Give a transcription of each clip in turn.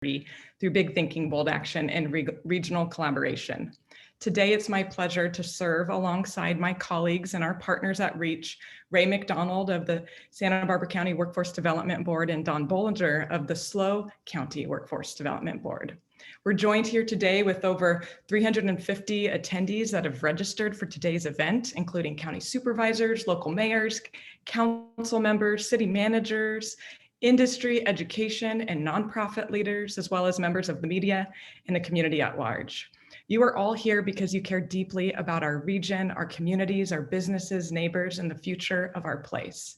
through big thinking, bold action, and regional collaboration. Today, it's my pleasure to serve alongside my colleagues and our partners at REACH, Ray McDonald of the Santa Barbara County Workforce Development Board and Don Bollinger of the SLO County Workforce Development Board. We're joined here today with over 350 attendees that have registered for today's event, including county supervisors, local mayors, council members, city managers, industry, education, and nonprofit leaders, as well as members of the media and the community at large. You are all here because you care deeply about our region, our communities, our businesses, neighbors, and the future of our place.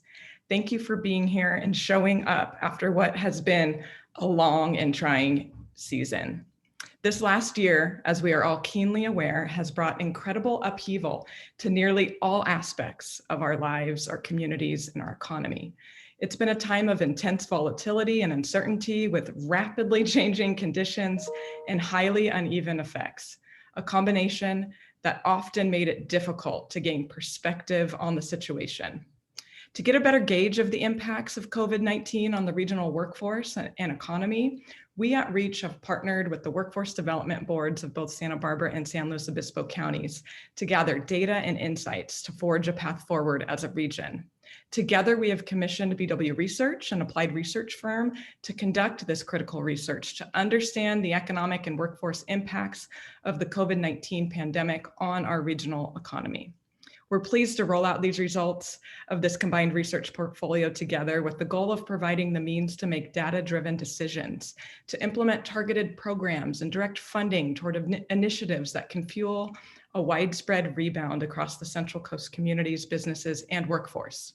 Thank you for being here and showing up after what has been a long and trying season. This last year, as we are all keenly aware, has brought incredible upheaval to nearly all aspects of our lives, our communities, and our economy. It's been a time of intense volatility and uncertainty with rapidly changing conditions and highly uneven effects, a combination that often made it difficult to gain perspective on the situation. To get a better gauge of the impacts of COVID-19 on the regional workforce and economy, we at REACH have partnered with the workforce development boards of both Santa Barbara and San Luis Obispo counties to gather data and insights to forge a path forward as a region. Together, we have commissioned BW Research, an applied research firm, to conduct this critical research to understand the economic and workforce impacts of the COVID-19 pandemic on our regional economy. We're pleased to roll out these results of this combined research portfolio together with the goal of providing the means to make data-driven decisions, to implement targeted programs and direct funding toward initiatives that can fuel a widespread rebound across the Central Coast communities, businesses, and workforce.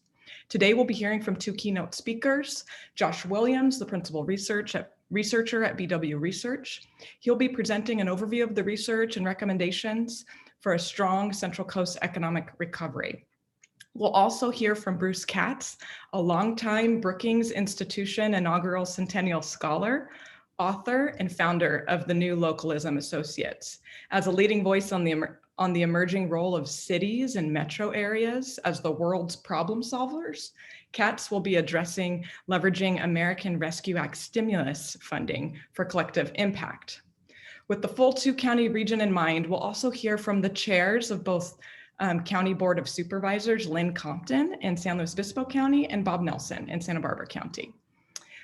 Today, we'll be hearing from two keynote speakers, Josh Williams, the principal researcher at BW Research. He'll be presenting an overview of the research and recommendations for a strong Central Coast economic recovery. We'll also hear from Bruce Katz, a longtime Brookings Institution inaugural Centennial Scholar, author, and founder of the New Localism Associates. As a leading voice on the emerging role of cities and metro areas as the world's problem solvers, Katz will be addressing leveraging American Rescue Act stimulus funding for collective impact. With the full two-county region in mind, we'll also hear from the chairs of both County Board of Supervisors, Lynn Compton in San Luis Obispo County and Bob Nelson in Santa Barbara County.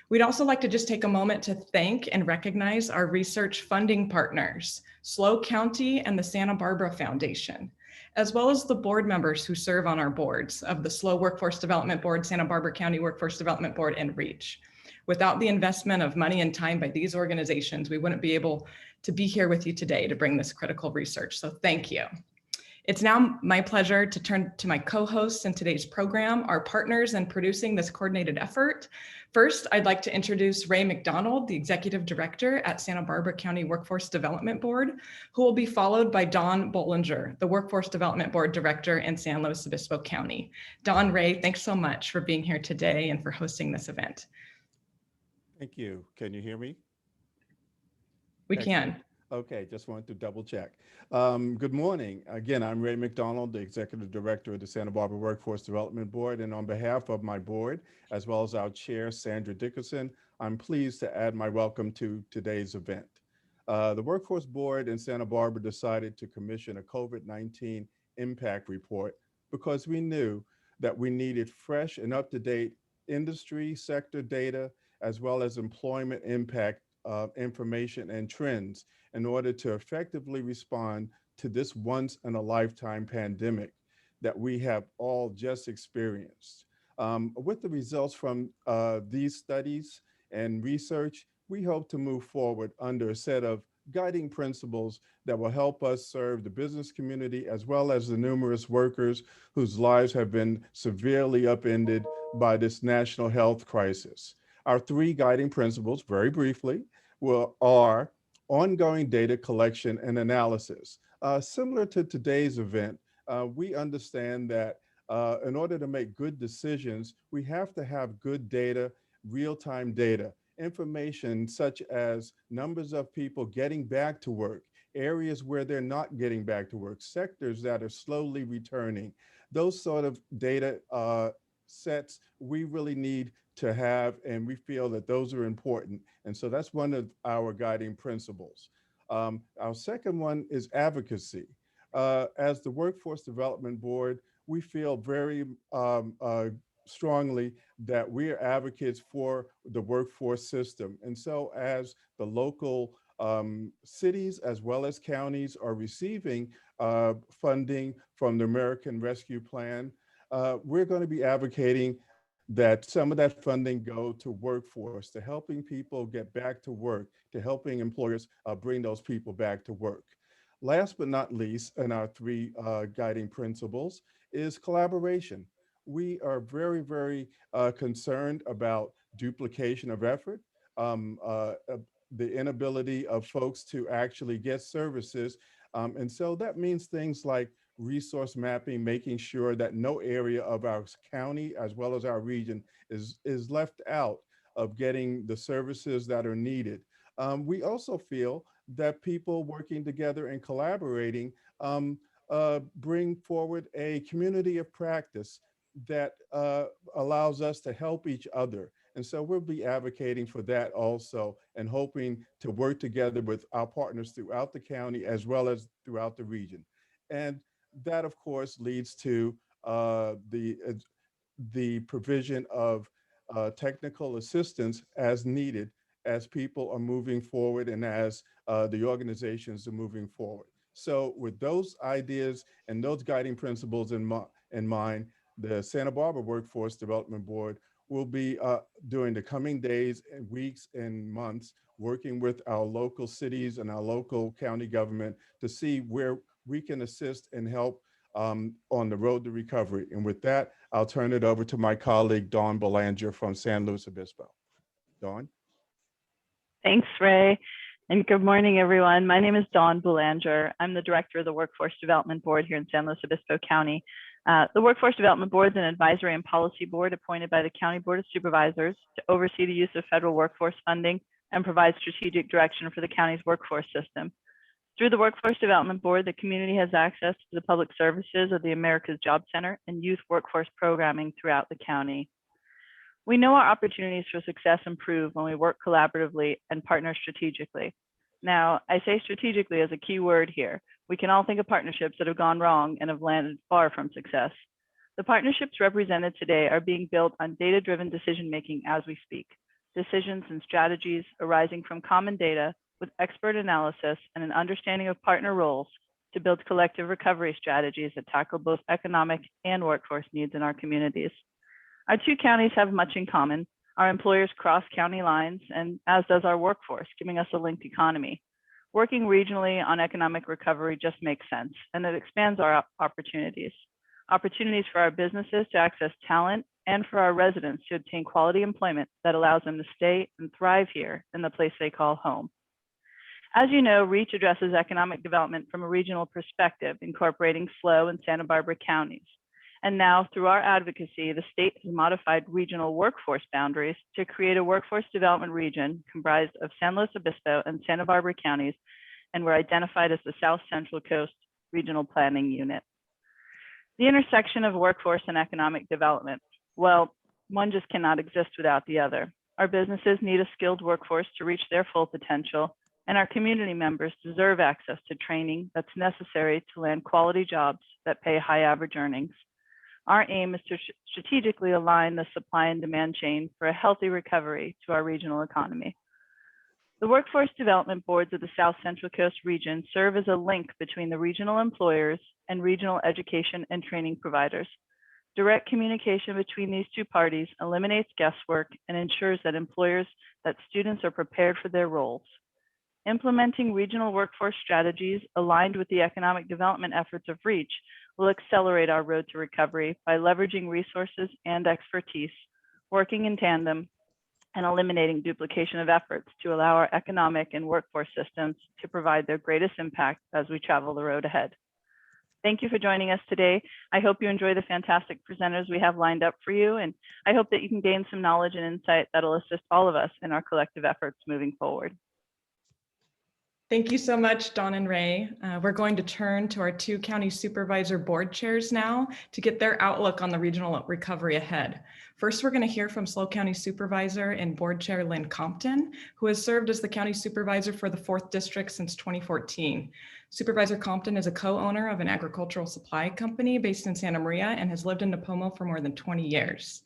We'd also like to just take a moment to thank and recognize our research funding partners, SLO County and the Santa Barbara Foundation, as well as the board members who serve on our boards of the SLO Workforce Development Board, Santa Barbara County Workforce Development Board, and REACH. Without the investment of money and time by these organizations, we wouldn't be able to be here with you today to bring this critical research, so thank you. It's now my pleasure to turn to my co-hosts in today's program, our partners in producing this coordinated effort. First, I'd like to introduce Ray McDonald, the Executive Director at Santa Barbara County Workforce Development Board, who will be followed by Don Bollinger, the Workforce Development Board Director in San Luis Obispo County. Don, Ray, thanks so much for being here today and for hosting this event. Thank you. Can you hear me? We Excellent. can. Okay, just wanted to double check. Good morning. Again, I'm Ray McDonald, the Executive Director of the Santa Barbara Workforce Development Board. And on behalf of my board, as well as our chair, Sandra Dickerson, I'm pleased to add my welcome to today's event. The Workforce Board in Santa Barbara decided to commission a COVID-19 impact report because we knew that we needed fresh and up-to-date industry sector data, as well as employment impact information and trends in order to effectively respond to this once in a lifetime pandemic that we have all just experienced. With the results from these studies and research, we hope to move forward under a set of guiding principles that will help us serve the business community as well as the numerous workers whose lives have been severely upended by this national health crisis. Our three guiding principles, very briefly, are ongoing data collection and analysis. Similar to today's event, we understand that in order to make good decisions, we have to have good data, real-time data, information such as numbers of people getting back to work, areas where they're not getting back to work, sectors that are slowly returning. Those sort of data sets we really need to have, and we feel that those are important. And so that's one of our guiding principles. Our second one is advocacy. As the Workforce Development Board, we feel very strongly that we are advocates for the workforce system. And so as the local cities as well as counties are receiving funding from the American Rescue Plan, we're going to be advocating that some of that funding go to workforce, to helping people get back to work, to helping employers bring those people back to work. Last but not least, in our three guiding principles is collaboration. We are very, very concerned about duplication of effort, the inability of folks to actually get services. And so that means things like resource mapping, making sure that no area of our county as well as our region is left out of getting the services that are needed. We also feel that people working together and collaborating bring forward a community of practice that allows us to help each other. And so we'll be advocating for that also and hoping to work together with our partners throughout the county as well as throughout the region. And that, of course, leads to the provision of technical assistance as needed as people are moving forward and as the organizations are moving forward. So with those ideas and those guiding principles in mind, the Santa Barbara Workforce Development Board will be during the coming days and weeks and months working with our local cities and our local county government to see where we can assist and help on the road to recovery. And with that, I'll turn it over to my colleague, Dawn Belanger from San Luis Obispo. Dawn? Thanks, Ray. And good morning, everyone. My name is Dawn Belanger. I'm the director of the Workforce Development Board here in San Luis Obispo County. The Workforce Development Board is an advisory and policy board appointed by the County Board of Supervisors to oversee the use of federal workforce funding and provide strategic direction for the county's workforce system. Through the Workforce Development Board, the community has access to the public services of the America's Job Center and youth workforce programming throughout the county. We know our opportunities for success improve when we work collaboratively and partner strategically. Now, I say strategically as a key word here. We can all think of partnerships that have gone wrong and have landed far from success. The partnerships represented today are being built on data-driven decision-making as we speak. Decisions and strategies arising from common data with expert analysis and an understanding of partner roles to build collective recovery strategies that tackle both economic and workforce needs in our communities. Our two counties have much in common. Our employers cross county lines, and as does our workforce, giving us a linked economy. Working regionally on economic recovery just makes sense, and it expands our opportunities. Opportunities for our businesses to access talent and for our residents to obtain quality employment that allows them to stay and thrive here in the place they call home. As you know, REACH addresses economic development from a regional perspective, incorporating SLO and Santa Barbara counties. And now, through our advocacy, the state has modified regional workforce boundaries to create a workforce development region comprised of San Luis Obispo and Santa Barbara counties, and we're identified as the South Central Coast Regional Planning Unit. The intersection of workforce and economic development, well, one just cannot exist without the other. Our businesses need a skilled workforce to reach their full potential, and our community members deserve access to training that's necessary to land quality jobs that pay high average earnings. Our aim is to strategically align the supply and demand chain for a healthy recovery to our regional economy. The workforce development boards of the South Central Coast region serve as a link between the regional employers and regional education and training providers. Direct communication between these two parties eliminates guesswork and ensures that students are prepared for their roles. Implementing regional workforce strategies aligned with the economic development efforts of REACH will accelerate our road to recovery by leveraging resources and expertise, working in tandem, and eliminating duplication of efforts to allow our economic and workforce systems to provide their greatest impact as we travel the road ahead. Thank you for joining us today. I hope you enjoy the fantastic presenters we have lined up for you, and I hope that you can gain some knowledge and insight that'll assist all of us in our collective efforts moving forward. Thank you so much, Dawn and Ray. We're going to turn to our two county supervisor board chairs now to get their outlook on the regional recovery ahead. First, we're going to hear from SLO County Supervisor and Board Chair Lynn Compton, who has served as the county supervisor for the 4th District since 2014. Supervisor Compton is a co-owner of an agricultural supply company based in Santa Maria and has lived in Nipomo for more than 20 years.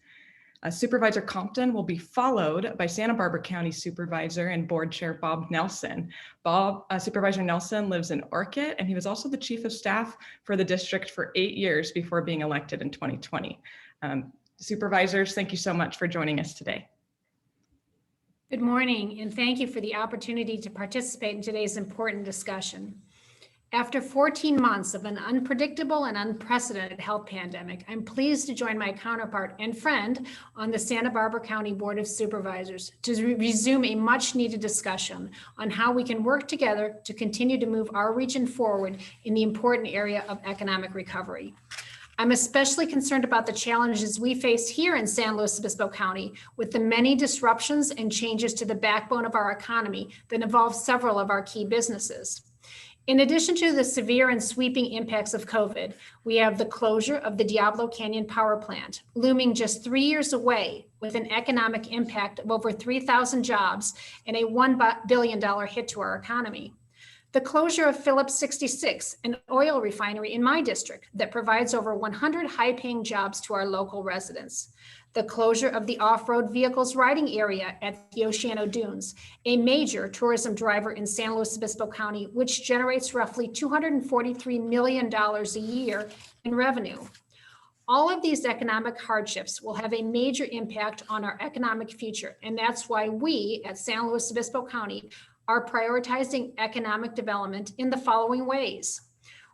Supervisor Compton will be followed by Santa Barbara County Supervisor and Board Chair Bob Nelson. Supervisor Nelson lives in Orchid, and he was also the Chief of Staff for the district for 8 years before being elected in 2020. Supervisors, thank you so much for joining us today. Good morning, and thank you for the opportunity to participate in today's important discussion. After 14 months of an unpredictable and unprecedented health pandemic, I'm pleased to join my counterpart and friend on the Santa Barbara County Board of Supervisors to resume a much needed discussion on how we can work together to continue to move our region forward in the important area of economic recovery. I'm especially concerned about the challenges we face here in San Luis Obispo County with the many disruptions and changes to the backbone of our economy that involve several of our key businesses. In addition to the severe and sweeping impacts of COVID, we have the closure of the Diablo Canyon Power Plant, looming just 3 years away with an economic impact of over 3,000 jobs and a $1 billion hit to our economy. The closure of Phillips 66, an oil refinery in my district that provides over 100 high-paying jobs to our local residents. The closure of the off-road vehicles riding area at the Oceano Dunes, a major tourism driver in San Luis Obispo County, which generates roughly $243 million a year in revenue. All of these economic hardships will have a major impact on our economic future, and that's why we at San Luis Obispo County are prioritizing economic development in the following ways.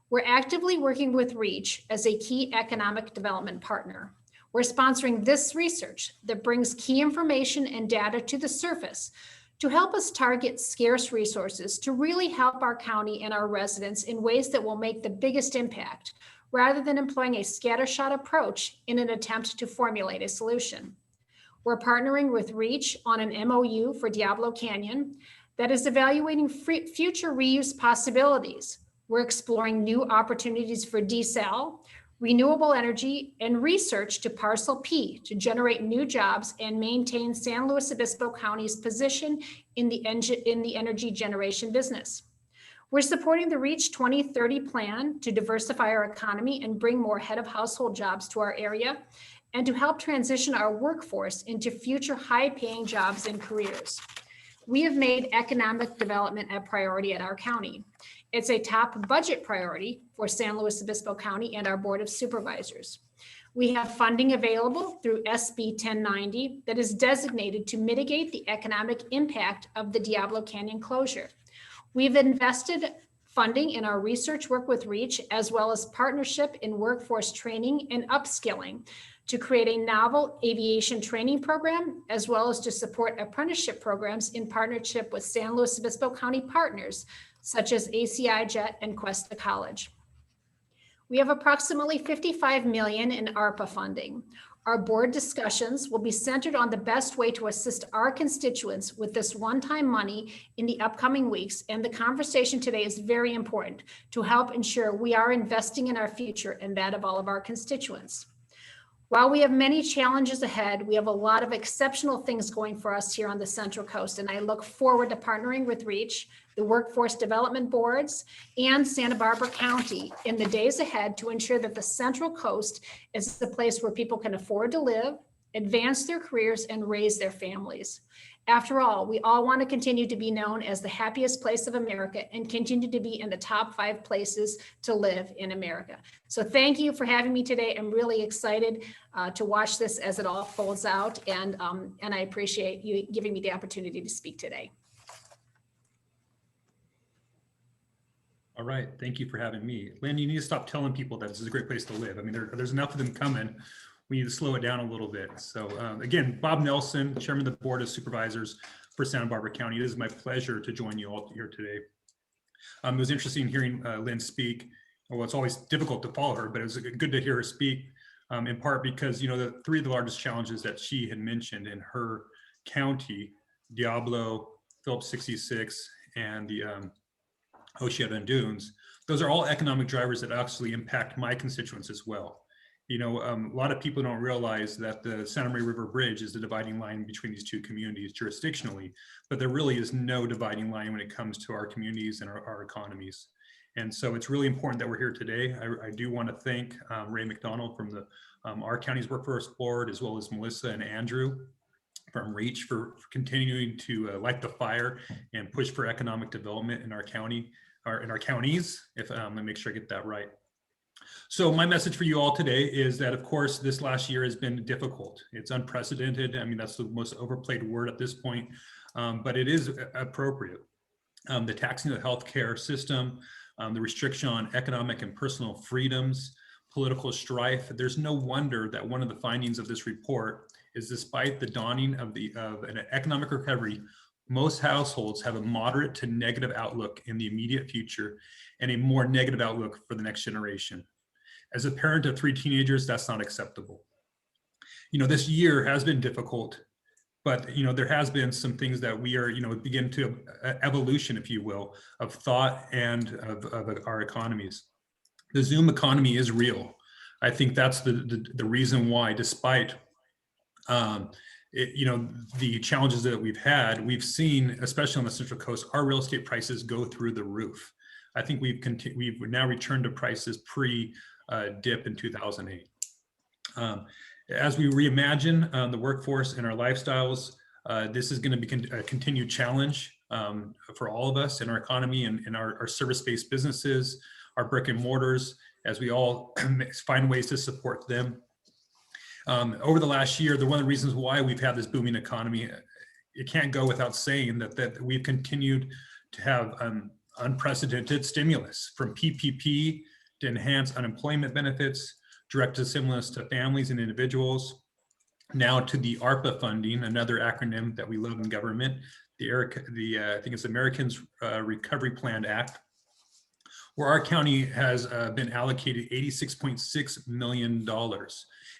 We're actively working with REACH as a key economic development partner. We're sponsoring this research that brings key information and data to the surface to help us target scarce resources to really help our county and our residents in ways that will make the biggest impact, rather than employing a scattershot approach in an attempt to formulate a solution. We're partnering with REACH on an MOU for Diablo Canyon that is evaluating future reuse possibilities. We're exploring new opportunities for desal, renewable energy, and research to Parcel P to generate new jobs and maintain San Luis Obispo County's position in the energy generation business. We're supporting the REACH 2030 plan to diversify our economy and bring more head of household jobs to our area, and to help transition our workforce into future high-paying jobs and careers. We have made economic development a priority at our county. It's a top budget priority for San Luis Obispo County and our Board of Supervisors. We have funding available through SB 1090 that is designated to mitigate the economic impact of the Diablo Canyon closure. We've invested funding in our research work with REACH, as well as partnership in workforce training and upskilling to create a novel aviation training program, as well as to support apprenticeship programs in partnership with San Luis Obispo County partners, such as ACI Jet and Cuesta College. We have approximately $55 million in ARPA funding. Our board discussions will be centered on the best way to assist our constituents with this one-time money in the upcoming weeks, and the conversation today is very important to help ensure we are investing in our future and that of all of our constituents. While we have many challenges ahead, we have a lot of exceptional things going for us here on the Central Coast, and I look forward to partnering with REACH, the Workforce Development Boards, and Santa Barbara County in the days ahead to ensure that the Central Coast is the place where people can afford to live, advance their careers, and raise their families. After all, we all want to continue to be known as the happiest place of America and continue to be in the top 5 places to live in America. So thank you for having me today. I'm really excited to watch this as it all folds out, and I appreciate you giving me the opportunity to speak today. All right, thank you for having me. Lynn, you need to stop telling people that this is a great place to live. I mean, there's enough of them coming. We need to slow it down a little bit. So again, Bob Nelson, Chairman of the Board of Supervisors for Santa Barbara County. It is my pleasure to join you all here today. It was interesting hearing Lynn speak. Well, it's always difficult to follow her, but it was good to hear her speak, in part because, you know, the 3 of the largest challenges that she had mentioned in her county, Diablo, Phillips 66, and the Osceola and Dunes, those are all economic drivers that actually impact my constituents as well. You know, a lot of people don't realize that the Santa Maria River Bridge is the dividing line between these two communities jurisdictionally, but there really is no dividing line when it comes to our communities and our economies. And so it's really important that we're here today. I do want to thank Ray McDonald from the our county's Workforce Board, as well as Melissa and Andrew from REACH for continuing to light the fire and push for economic development in our county, or in our counties, if let me make sure I get that right. So my message for you all today is that, of course, this last year has been difficult. It's unprecedented. I mean, that's the most overplayed word at this point, but it is appropriate. The taxing of the healthcare system, the restriction on economic and personal freedoms, political strife. There's no wonder that one of the findings of this report is, despite the dawning of an economic recovery, most households have a moderate to negative outlook in the immediate future and a more negative outlook for the next generation. As a parent of 3 teenagers, that's not acceptable. You know, this year has been difficult, but, you know, there has been some things that we are, you know, begin to evolution, if you will, of thought and of our economies. The Zoom economy is real. I think that's the reason why, despite you know, the challenges that we've had, we've seen, especially on the Central Coast, our real estate prices go through the roof. I think we've now returned to prices pre-dip in 2008. As we reimagine the workforce and our lifestyles, this is going to be a continued challenge for all of us in our economy and our service-based businesses, our brick and mortars, as we all find ways to support them. Over the last year, one of the reasons why we've had this booming economy, it can't go without saying that we've continued to have unprecedented stimulus, from PPP to enhance unemployment benefits, direct stimulus to families and individuals, now to the ARPA funding, another acronym that we love in government, I think it's Americans Recovery Plan Act, where our county has been allocated $86.6 million.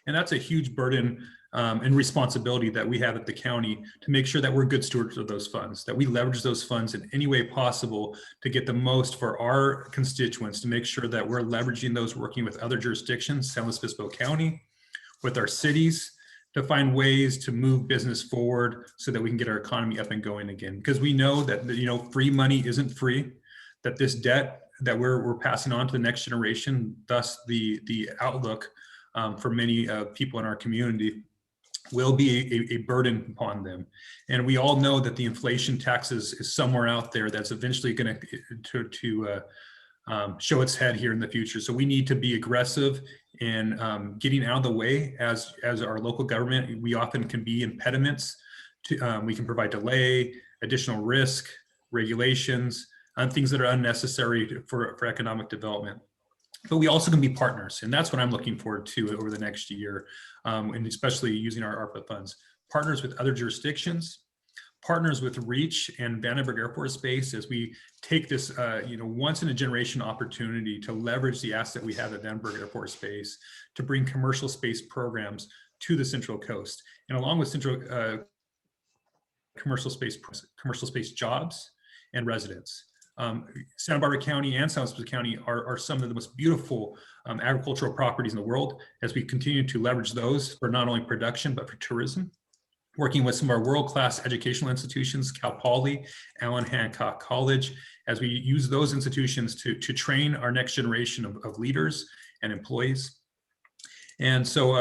And that's a huge burden and responsibility that we have at the county to make sure that we're good stewards of those funds, that we leverage those funds in any way possible to get the most for our constituents, to make sure that we're leveraging those, working with other jurisdictions, San Luis Obispo County, with our cities, to find ways to move business forward so that we can get our economy up and going again. Because we know that, you know, free money isn't free, that this debt that we're passing on to the next generation, thus the outlook for many people in our community, will be a burden upon them. And we all know that the inflation taxes is somewhere out there that's eventually going to show its head here in the future. So we need to be aggressive in getting out of the way as our local government. We often can be impediments to, we can provide delay, additional risk, regulations, and things that are unnecessary for economic development. But we also can be partners, and that's what I'm looking forward to over the next year, and especially using our ARPA funds. Partners with other jurisdictions, partners with REACH and Vandenberg Air Force Base, as we take this you know, once in a generation opportunity to leverage the asset we have at Vandenberg Air Force Base to bring commercial space programs to the Central Coast, and along with commercial space jobs and residents. Santa Barbara County and San Luis Obispo County are some of the most beautiful agricultural properties in the world, as we continue to leverage those for not only production, but for tourism. Working with some of our world-class educational institutions, Cal Poly, Allen Hancock College, as we use those institutions to train our next generation of leaders and employees. And so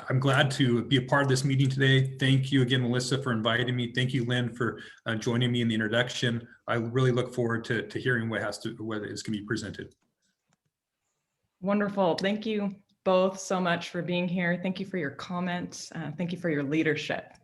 I'm glad to be a part of this meeting today. Thank you again, Melissa, for inviting me. Thank you, Lynn, for joining me in the introduction. I really look forward to hearing what is going to be presented. Wonderful. Thank you both so much for being here. Thank you for your comments. Thank you for your leadership.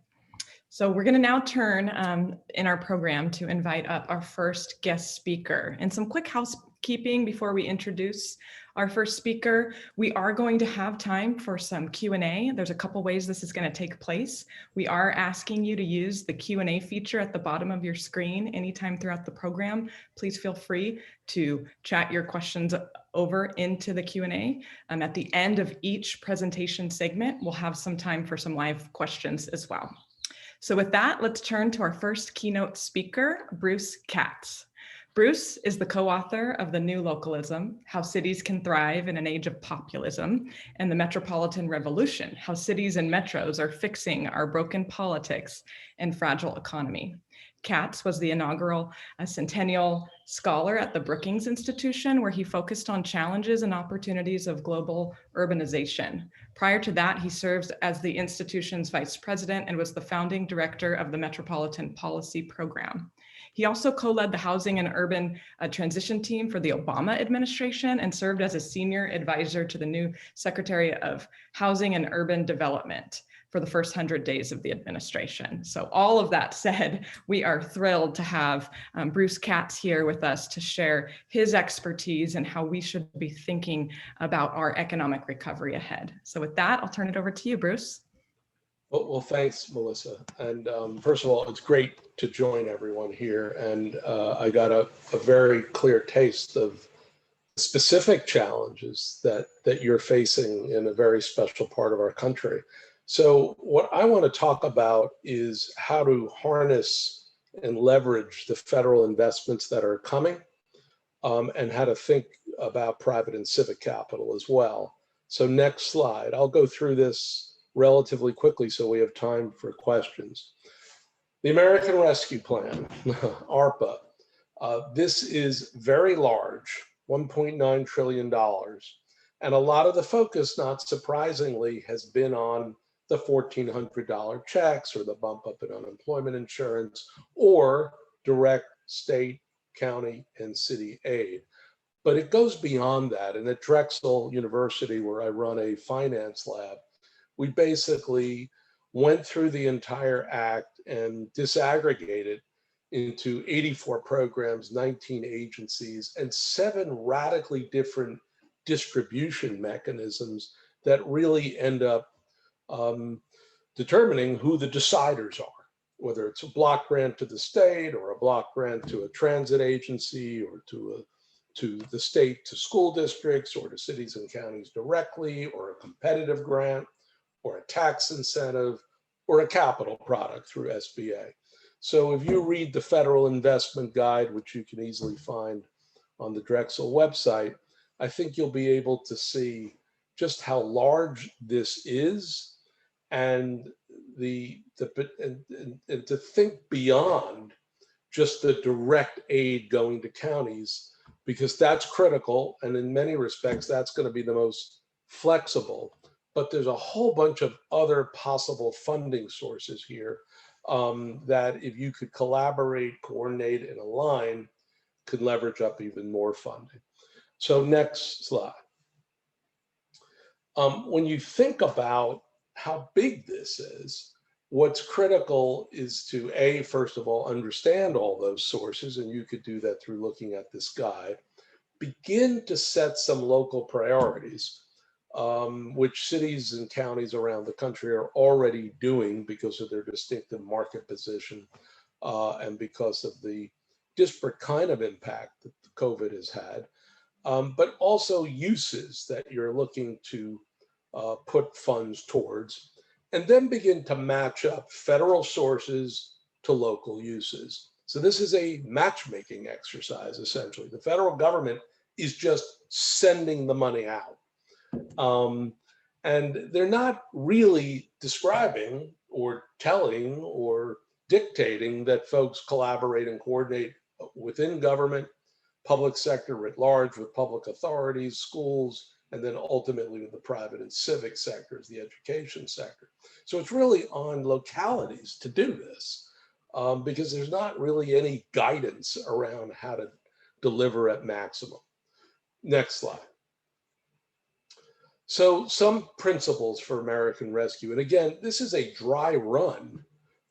So we're going to now turn in our program to invite up our first guest speaker. And some quick housekeeping before we introduce our first speaker. We are going to have time for some Q&A. There's a couple ways this is going to take place. We are asking you to use the Q&A feature at the bottom of your screen anytime throughout the program. Please feel free to chat your questions over into the Q&A. At the end of each presentation segment, we'll have some time for some live questions as well. So with that, let's turn to our first keynote speaker, Bruce Katz. Bruce is the co-author of The New Localism, How Cities Can Thrive in an Age of Populism, and The Metropolitan Revolution, How Cities and Metros Are Fixing Our Broken Politics and Fragile Economy. Katz was the inaugural Centennial Scholar at the Brookings Institution, where he focused on challenges and opportunities of global urbanization. Prior to that, he served as the institution's vice president and was the founding director of the Metropolitan Policy Program. He also co-led the Housing and Urban Transition Team for the Obama administration and served as a senior advisor to the new Secretary of Housing and Urban Development for the first 100 days of the administration. So all of that said, we are thrilled to have Bruce Katz here with us to share his expertise and how we should be thinking about our economic recovery ahead. So with that, I'll turn it over to you, Bruce. Well, thanks, Melissa. And first of all, it's great to join everyone here. And I got a very clear taste of specific challenges that you're facing in a very special part of our country. So what I want to talk about is how to harness and leverage the federal investments that are coming, and how to think about private and civic capital as well. So next slide. I'll go through this relatively quickly so we have time for questions. The American Rescue Plan, ARPA, this is very large, $1.9 trillion. And a lot of the focus, not surprisingly, has been on the $1,400 checks or the bump up in unemployment insurance or direct state, county, and city aid. But it goes beyond that. And at Drexel University, where I run a finance lab, we basically went through the entire act and disaggregated into 84 programs, 19 agencies, and 7 radically different distribution mechanisms that really end up determining who the deciders are, whether it's a block grant to the state or a block grant to a transit agency or to the state, to school districts or to cities and counties directly, or a competitive grant or a tax incentive or a capital product through SBA. So if you read the Federal Investment Guide, which you can easily find on the Drexel website, I think you'll be able to see just how large this is, and and to think beyond just the direct aid going to counties, because that's critical, and in many respects that's going to be the most flexible. But there's a whole bunch of other possible funding sources here that, if you could collaborate, coordinate, and align, could leverage up even more funding. So next slide. When you think about how big this is, what's critical is to, first of all, understand all those sources, and you could do that through looking at this guide. Begin to set some local priorities, which cities and counties around the country are already doing because of their distinctive market position and because of the disparate kind of impact that COVID has had, but also uses that you're looking to put funds towards, and then begin to match up federal sources to local uses. So this is a matchmaking exercise, essentially. The federal government is just sending the money out. And they're not really describing or telling or dictating that folks collaborate and coordinate within government, public sector writ large, with public authorities, schools, and then ultimately with the private and civic sectors, the education sector. So it's really on localities to do this, because there's not really any guidance around how to deliver at maximum. Next slide. So some principles for American Rescue. And again, this is a dry run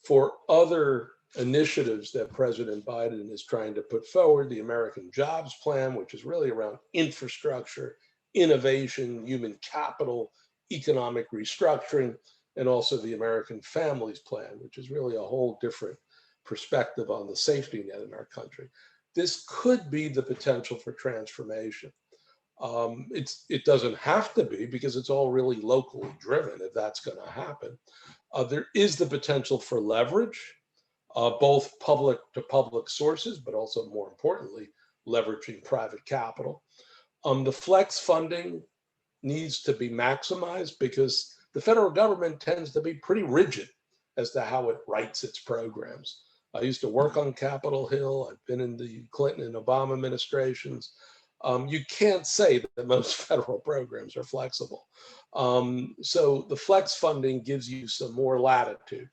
for other initiatives that President Biden is trying to put forward. The American Jobs Plan, which is really around infrastructure, innovation, human capital, economic restructuring, and also the American Families Plan, which is really a whole different perspective on the safety net in our country. This could be the potential for transformation. It doesn't have to be, because it's all really locally driven if that's going to happen. There is the potential for leverage. both public to public sources, but also more importantly, leveraging private capital. The flex funding needs to be maximized because the federal government tends to be pretty rigid as to how it writes its programs. I used to work on Capitol Hill. I've been in the Clinton and Obama administrations. You can't say that most federal programs are flexible. So the flex funding gives you some more latitude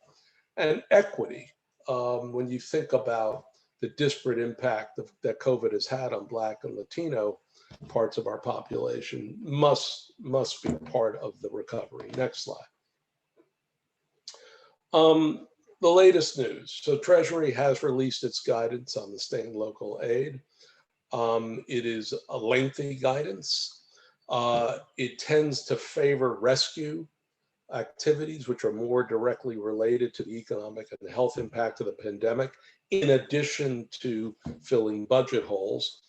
and equity. When you think about the disparate impact that COVID has had on Black and Latino parts of our population must be part of the recovery. Next slide. The latest news. So Treasury has released its guidance on the state and local aid. It is a lengthy guidance. It tends to favor rescue activities, which are more directly related to the economic and health impact of the pandemic, in addition to filling budget holes.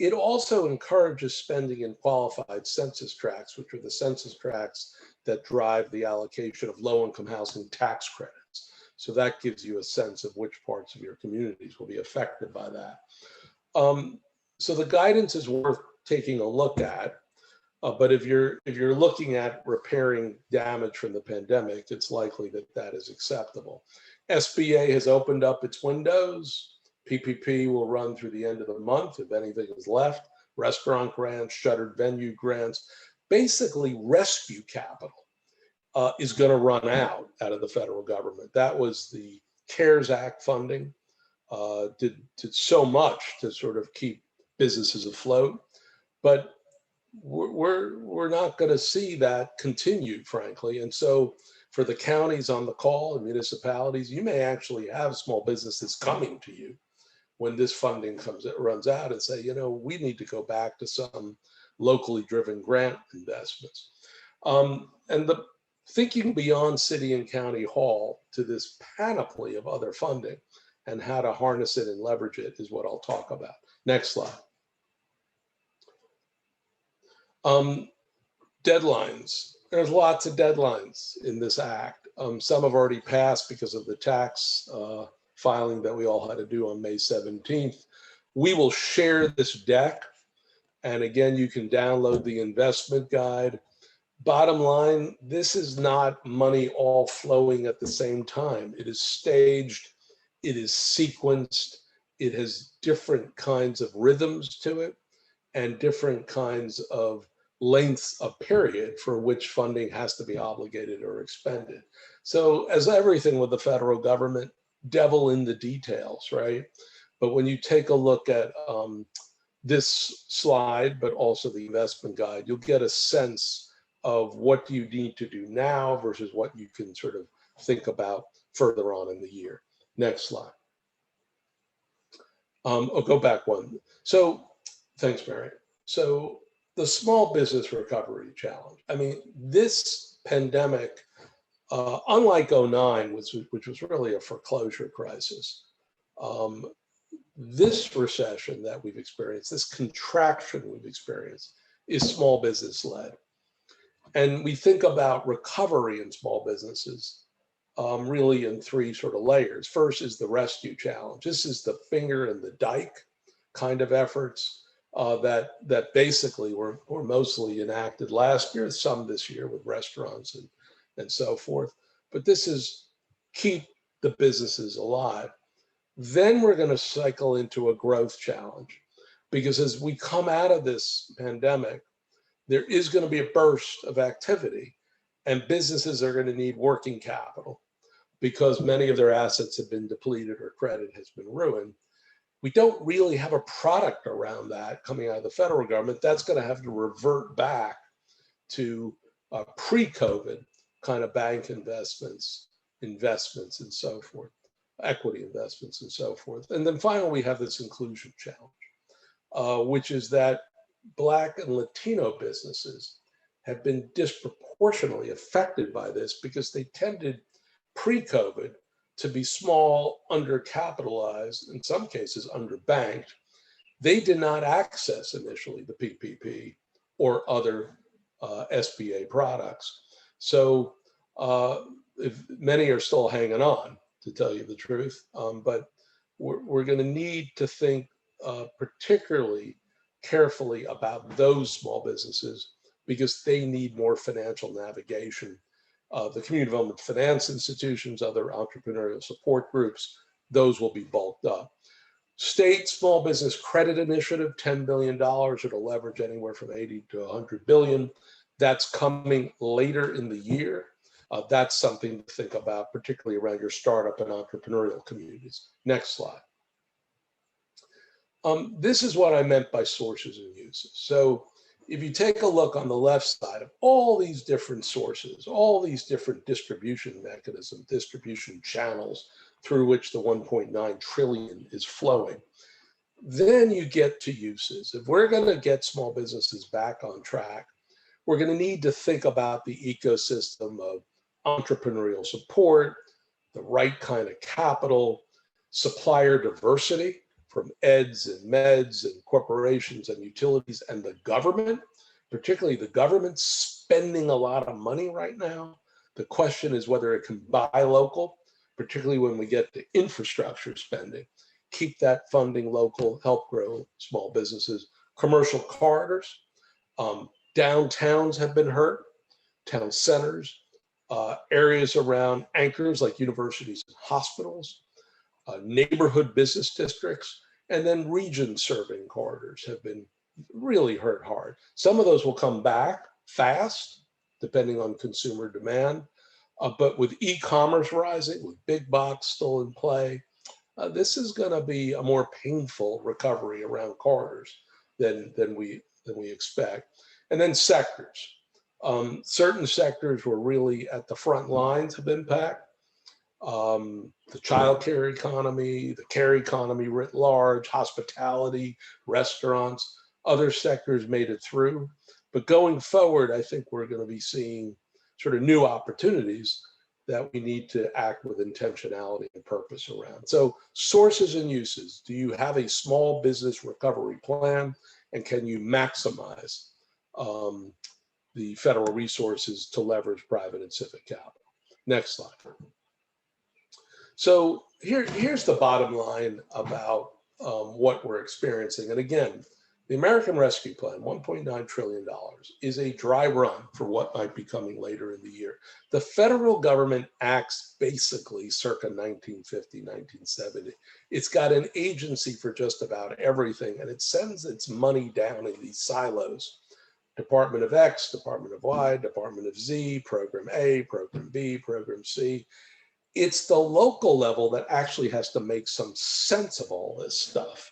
It also encourages spending in qualified census tracts, which are the census tracts that drive the allocation of low-income housing tax credits. So that gives you a sense of which parts of your communities will be affected by that. So the guidance is worth taking a look at. But if you're looking at repairing damage from the pandemic, it's likely that that is acceptable. SBA has opened up its windows. PPP will run through the end of the month, if anything is left. Restaurant grants, shuttered venue grants, basically rescue capital is going to run out of the federal government. That was the CARES Act funding, did so much to sort of keep businesses afloat, but we're not going to see that continue, frankly. And so for the counties on the call and municipalities, you may actually have small businesses coming to you when this funding runs out and say, you know, we need to go back to some locally driven grant investments. And the thinking beyond city and county hall to this panoply of other funding and how to harness it and leverage it is what I'll talk about. Next slide. Deadlines. There's lots of deadlines in this act. Some have already passed because of the tax filing that we all had to do on May 17th. We will share this deck. And again, you can download the investment guide. Bottom line, this is not money all flowing at the same time. It is staged, it is sequenced, it has different kinds of rhythms to it and different kinds of lengths of period for which funding has to be obligated or expended. So as everything with the federal government, devil in the details, right? But when you take a look at this slide, but also the investment guide, you'll get a sense of what do you need to do now versus what you can sort of think about further on in the year. Next slide. I'll go back one. So thanks, Mary. So the small business recovery challenge. I mean, this pandemic, unlike 09, which was really a foreclosure crisis, this recession that we've experienced, this contraction we've experienced, is small business led. And we think about recovery in small businesses really in three sort of layers. First is the rescue challenge. This is the finger in the dike kind of efforts that basically were mostly enacted last year, some this year with restaurants and so forth. But this is keep the businesses alive. Then we're going to cycle into a growth challenge, because as we come out of this pandemic, there is going to be a burst of activity and businesses are going to need working capital because many of their assets have been depleted or credit has been ruined. We don't really have a product around that coming out of the federal government. That's going to have to revert back to pre-COVID kind of bank investments and so forth, equity investments and so forth. And then finally, we have this inclusion challenge, which is that Black and Latino businesses have been disproportionately affected by this because they tended pre-COVID to be small, undercapitalized, in some cases underbanked. They did not access initially the PPP or other SBA products. So if many are still hanging on, to tell you the truth. But we're going to need to think particularly carefully about those small businesses because they need more financial navigation. The community development finance institutions, other entrepreneurial support groups, those will be bulked up. State Small Business Credit Initiative, $10 billion. It'll leverage anywhere from 80 to 100 billion. That's coming later in the year. That's something to think about, particularly around your startup and entrepreneurial communities. Next slide. This is what I meant by sources and uses. So if you take a look on the left side of all these different sources, all these different distribution mechanisms, distribution channels through which the 1.9 trillion is flowing, then you get to uses. If we're going to get small businesses back on track, we're going to need to think about the ecosystem of entrepreneurial support, the right kind of capital, supplier diversity from eds and meds and corporations and utilities and the government, particularly the government spending a lot of money right now. The question is whether it can buy local, particularly when we get to infrastructure spending. Keep that funding local, help grow small businesses. Commercial corridors, downtowns have been hurt, town centers, areas around anchors like universities and hospitals, neighborhood business districts, and then region serving corridors have been really hurt hard. Some of those will come back fast, depending on consumer demand. But with e-commerce rising, with big box still in play, this is going to be a more painful recovery around corridors than we expect. And then sectors. Certain sectors were really at the front lines of impact. The childcare economy, the care economy writ large, hospitality, restaurants, other sectors made it through. But going forward, I think we're going to be seeing sort of new opportunities that we need to act with intentionality and purpose around. So sources and uses. Do you have a small business recovery plan? And can you maximize the federal resources to leverage private and civic capital? Next slide. So here's the bottom line about what we're experiencing. And again, the American Rescue Plan, $1.9 trillion, is a dry run for what might be coming later in the year. The federal government acts basically circa 1950, 1970. It's got an agency for just about everything, and it sends its money down in these silos. Department of X, Department of Y, Department of Z, Program A, Program B, Program C. It's the local level that actually has to make some sense of all this stuff,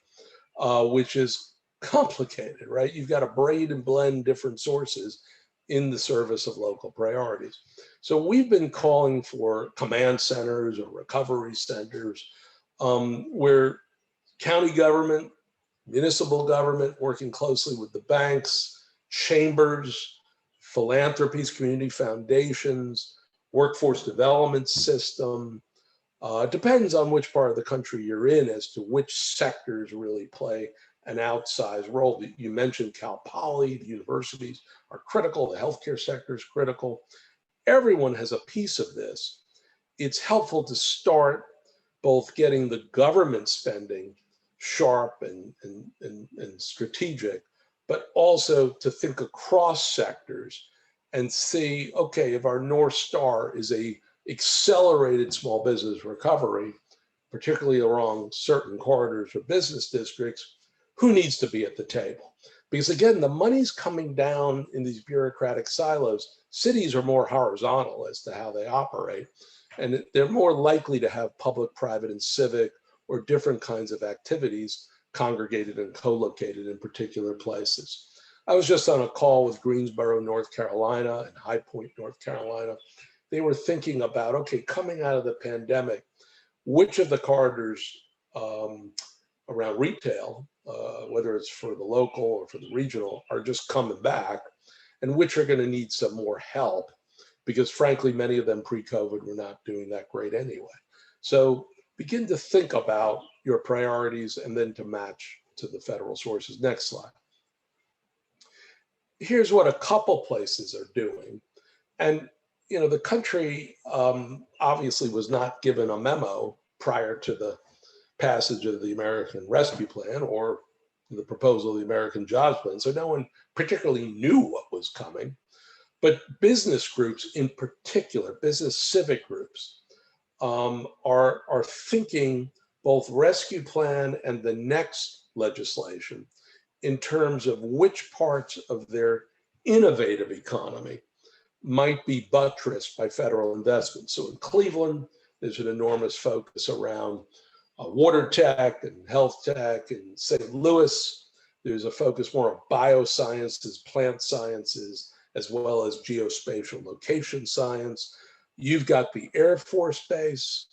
which is complicated, right? You've got to braid and blend different sources in the service of local priorities. So we've been calling for command centers or recovery centers where county government, municipal government, working closely with the banks, chambers, philanthropies, community foundations, workforce development system. Depends on which part of the country you're in as to which sectors really play an outsized role. You mentioned Cal Poly, the universities are critical, the healthcare sector is critical. Everyone has a piece of this. It's helpful to start both getting the government spending sharp and strategic, but also to think across sectors and see, okay, if our North Star is a accelerated small business recovery, particularly along certain corridors or business districts, who needs to be at the table? Because again, the money's coming down in these bureaucratic silos. Cities are more horizontal as to how they operate, and they're more likely to have public, private, and civic or different kinds of activities congregated and co-located in particular places. I was just on a call with Greensboro, North Carolina, and High Point, North Carolina. They were thinking about, okay, coming out of the pandemic, which of the corridors around retail, whether it's for the local or for the regional, are just coming back, and which are going to need some more help, because frankly, many of them pre-COVID were not doing that great anyway. So begin to think about your priorities and then to match to the federal sources. Next slide. Here's what a couple places are doing. And the country obviously was not given a memo prior to the passage of the American Rescue Plan or the proposal of the American Jobs Plan. So no one particularly knew what was coming. But business groups in particular, business civic groups, are thinking both rescue plan and the next legislation in terms of which parts of their innovative economy might be buttressed by federal investment. So in Cleveland, there's an enormous focus around water tech and health tech. In St. Louis, there's a focus more on biosciences, plant sciences, as well as geospatial location science. You've got the Air Force Base,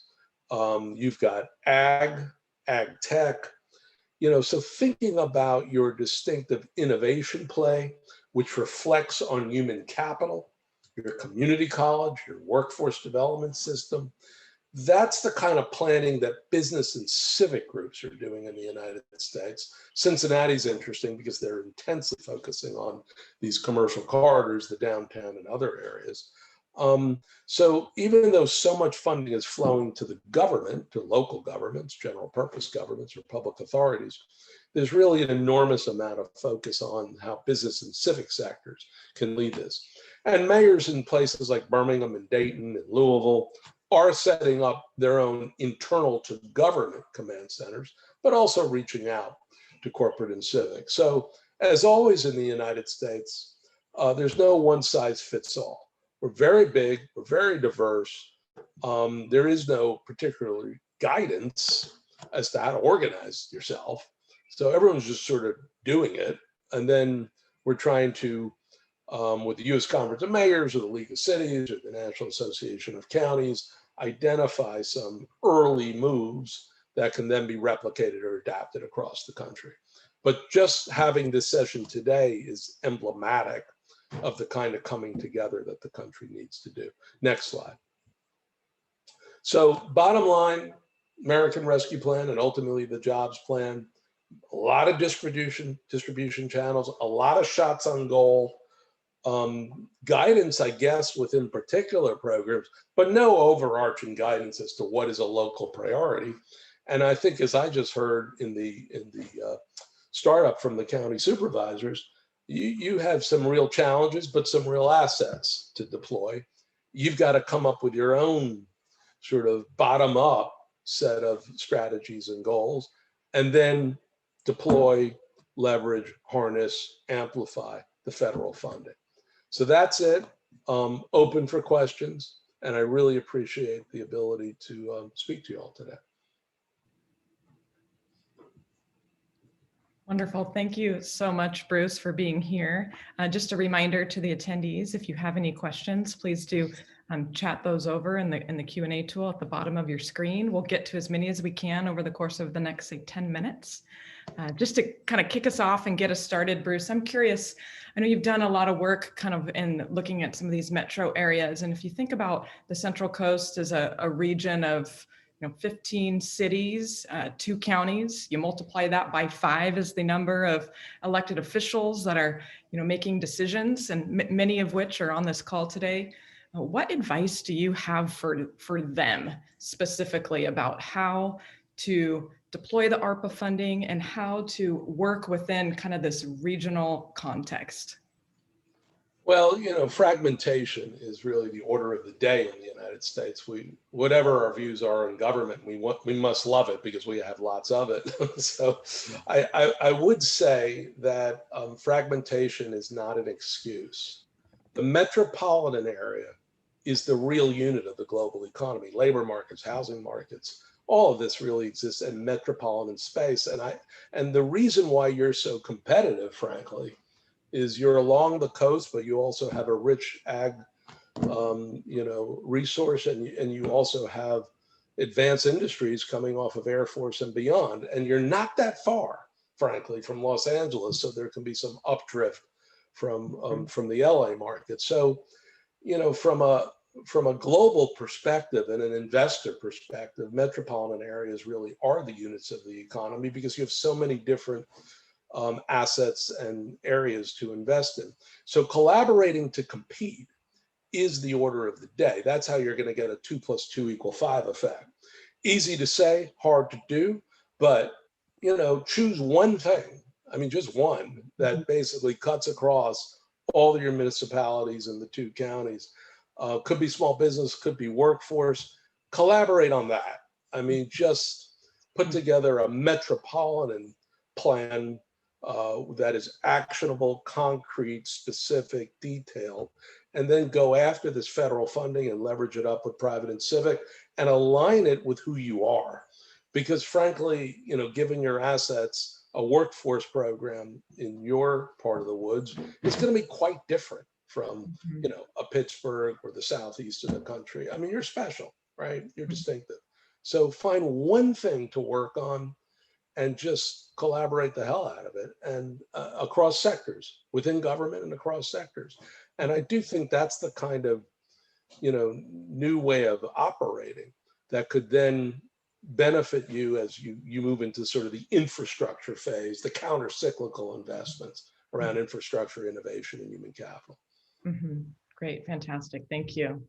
you've got ag tech, so thinking about your distinctive innovation play, which reflects on human capital, your community college, your workforce development system, that's the kind of planning that business and civic groups are doing in the United States. Cincinnati's interesting because they're intensely focusing on these commercial corridors, the downtown and other areas. So even though so much funding is flowing to the government, to local governments, general purpose governments or public authorities, there's really an enormous amount of focus on how business and civic sectors can lead this. And mayors in places like Birmingham and Dayton and Louisville are setting up their own internal to government command centers, but also reaching out to corporate and civic. So as always in the United States, there's no one size fits all. We're very big, we're very diverse. There is no particular guidance as to how to organize yourself. So everyone's just sort of doing it. And then we're trying to, with the US Conference of Mayors or the League of Cities or the National Association of Counties, identify some early moves that can then be replicated or adapted across the country. But just having this session today is emblematic of the kind of coming together that the country needs to do. Next slide. So bottom line, American Rescue Plan and ultimately the Jobs Plan, a lot of distribution channels, a lot of shots on goal, guidance, I guess, within particular programs, but no overarching guidance as to what is a local priority. And I think, as I just heard in the startup from the county supervisors, you have some real challenges, but some real assets to deploy. You've got to come up with your own sort of bottom-up set of strategies and goals, and then deploy, leverage, harness, amplify the federal funding. So that's it. Open for questions, and I really appreciate the ability to speak to you all today. Wonderful. Thank you so much, Bruce, for being here. Just a reminder to the attendees, if you have any questions, please do chat those over in the Q&A tool at the bottom of your screen. We'll get to as many as we can over the course of the next, say, 10 minutes. Just to kind of kick us off and get us started, Bruce, I'm curious, I know you've done a lot of work kind of in looking at some of these metro areas. And if you think about the Central Coast as a region of 15 cities, 2 counties, you multiply that by 5 as the number of elected officials that are, making decisions, and many of which are on this call today. What advice do you have for them specifically about how to deploy the ARPA funding and how to work within kind of this regional context? Well, fragmentation is really the order of the day in the United States. Whatever our views are in government, we must love it because we have lots of it. So I would say that fragmentation is not an excuse. The metropolitan area is the real unit of the global economy. Labor markets, housing markets, all of this really exists in metropolitan space. And the reason why you're so competitive, frankly, is you're along the coast, but you also have a rich ag, resource, and you also have advanced industries coming off of Air Force and beyond. And you're not that far, frankly, from Los Angeles, so there can be some updrift from the LA market. So, from a global perspective and an investor perspective, metropolitan areas really are the units of the economy because you have so many different assets and areas to invest in. So collaborating to compete is the order of the day. That's how you're going to get a 2 + 2 = 5 effect. Easy to say, hard to do, but choose one thing. I mean, just one that basically cuts across all of your municipalities in the 2 counties. Could be small business, could be workforce. Collaborate on that. I mean, just put together a metropolitan plan that is actionable, concrete, specific, detailed, and then go after this federal funding and leverage it up with private and civic and align it with who you are. Because frankly, given your assets, a workforce program in your part of the woods is going to be quite different from, a Pittsburgh or the southeast of the country. I mean, you're special, right? You're distinctive. So find one thing to work on and just collaborate the hell out of it, and across sectors, within government and across sectors. And I do think that's the kind of, new way of operating that could then benefit you as you move into sort of the infrastructure phase, the counter-cyclical investments around infrastructure, innovation, and human capital. Great, fantastic, thank you.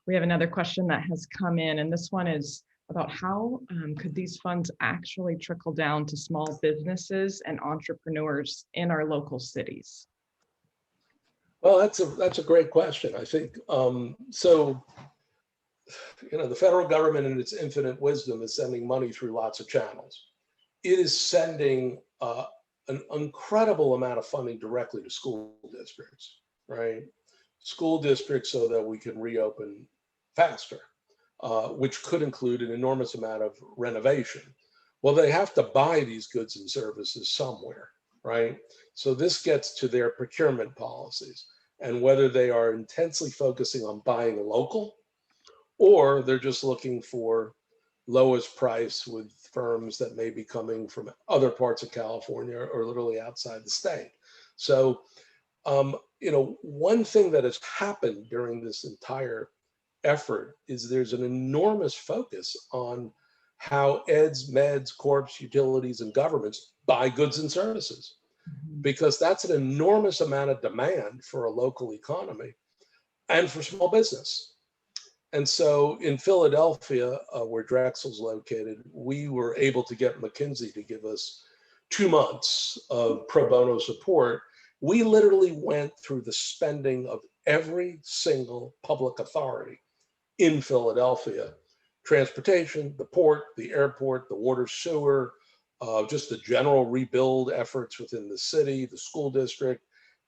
We have another question that has come in, and this one is about how could these funds actually trickle down to small businesses and entrepreneurs in our local cities? Well, that's a great question. I think so. The federal government, in its infinite wisdom, is sending money through lots of channels. It is sending an incredible amount of funding directly to school districts, right? School districts so that we can reopen faster, which could include an enormous amount of renovation. Well, they have to buy these goods and services somewhere, right? So this gets to their procurement policies and whether they are intensely focusing on buying local, or they're just looking for lowest price with firms that may be coming from other parts of California or literally outside the state. So, one thing that has happened during this entire effort is there's an enormous focus on how eds, meds, corps, utilities, and governments buy goods and services, because that's an enormous amount of demand for a local economy and for small business. And so in Philadelphia, where Drexel's located, we were able to get McKinsey to give us 2 months of pro bono support. We literally went through the spending of every single public authority in Philadelphia: transportation, the port, the airport, the water, sewer, just the general rebuild efforts within the city, the school district,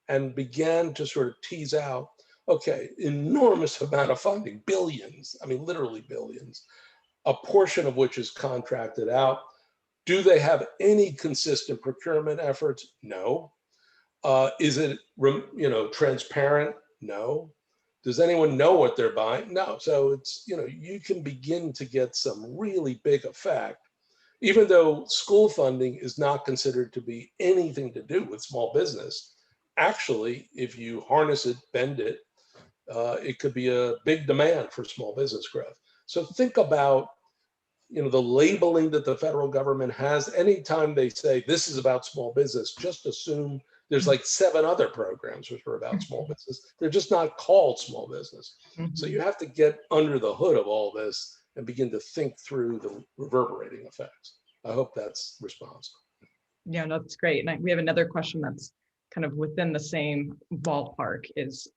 and began to sort of tease out, okay, enormous amount of funding, billions, I mean, literally billions, a portion of which is contracted out. Do they have any consistent procurement efforts? No. Is it, transparent? No. Does anyone know what they're buying? No. So it's, you can begin to get some really big effect, even though school funding is not considered to be anything to do with small business. Actually, if you harness it, bend it, it could be a big demand for small business growth. So think about, the labeling that the federal government has. Anytime they say this is about small business, just assume there's like 7 other programs which are about small business. They're just not called small business. So you have to get under the hood of all this and begin to think through the reverberating effects. I hope that's responsive. Yeah, no, that's great. And we have another question that's kind of within the same ballpark. Is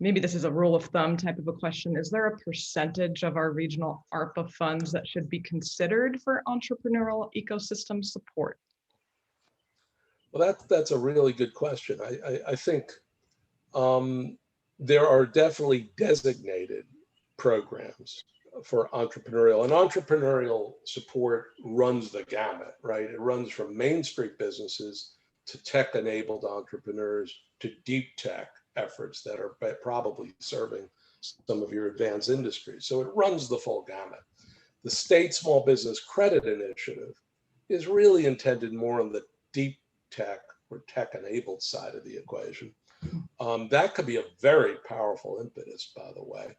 maybe this is a rule of thumb type of a question. Is there a percentage of our regional ARPA funds that should be considered for entrepreneurial ecosystem support? Well, that's a really good question. I think there are definitely designated programs for entrepreneurial, and entrepreneurial support runs the gamut, right? It runs from Main Street businesses to tech-enabled entrepreneurs to deep tech efforts that are probably serving some of your advanced industries. So it runs the full gamut. The state small business credit initiative is really intended more on the deep tech or tech-enabled side of the equation. That could be a very powerful impetus, by the way.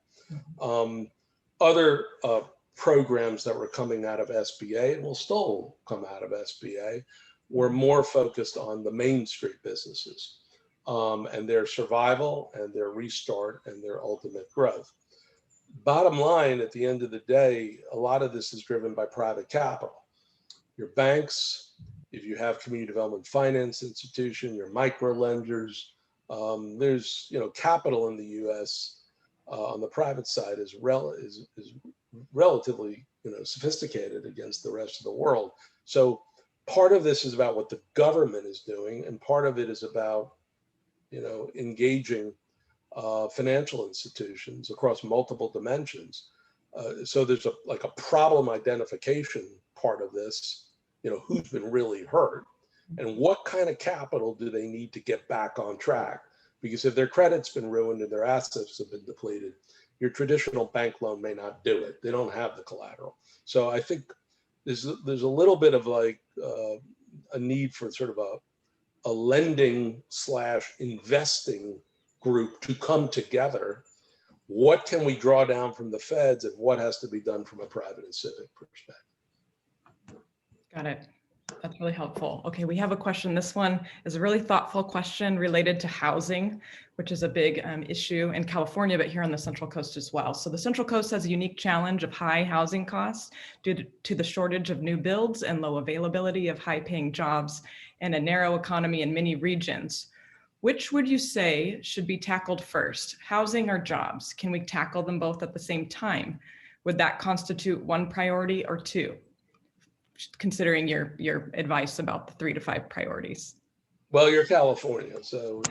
Other programs that were coming out of SBA and will still come out of SBA were more focused on the Main Street businesses. and their survival and their restart and their ultimate growth. Bottom line, at the end of the day, a lot of this is driven by private capital. Your banks, if you have community development finance institution, your micro lenders, there's capital in the U.S. On the private side is relatively sophisticated against the rest of the world. So part of this is about what the government is doing, and part of it is about engaging financial institutions across multiple dimensions. So there's a problem identification part of this, who's been really hurt and what kind of capital do they need to get back on track? Because if their credit's been ruined and their assets have been depleted, your traditional bank loan may not do it. They don't have the collateral. So I think there's a little bit of a need for sort of a lending / investing group to come together. What can we draw down from the feds and what has to be done from a private and civic perspective? Got it. That's really helpful. Okay, we have a question. This one is a really thoughtful question related to housing, which is a big issue in California, but here on the Central Coast as well. So the Central Coast has a unique challenge of high housing costs due to the shortage of new builds and low availability of high-paying jobs and a narrow economy in many regions. Which would you say should be tackled first, housing or jobs? Can we tackle them both at the same time? Would that constitute one priority or two? Considering your advice about the 3 to 5 priorities. Well, you're California, so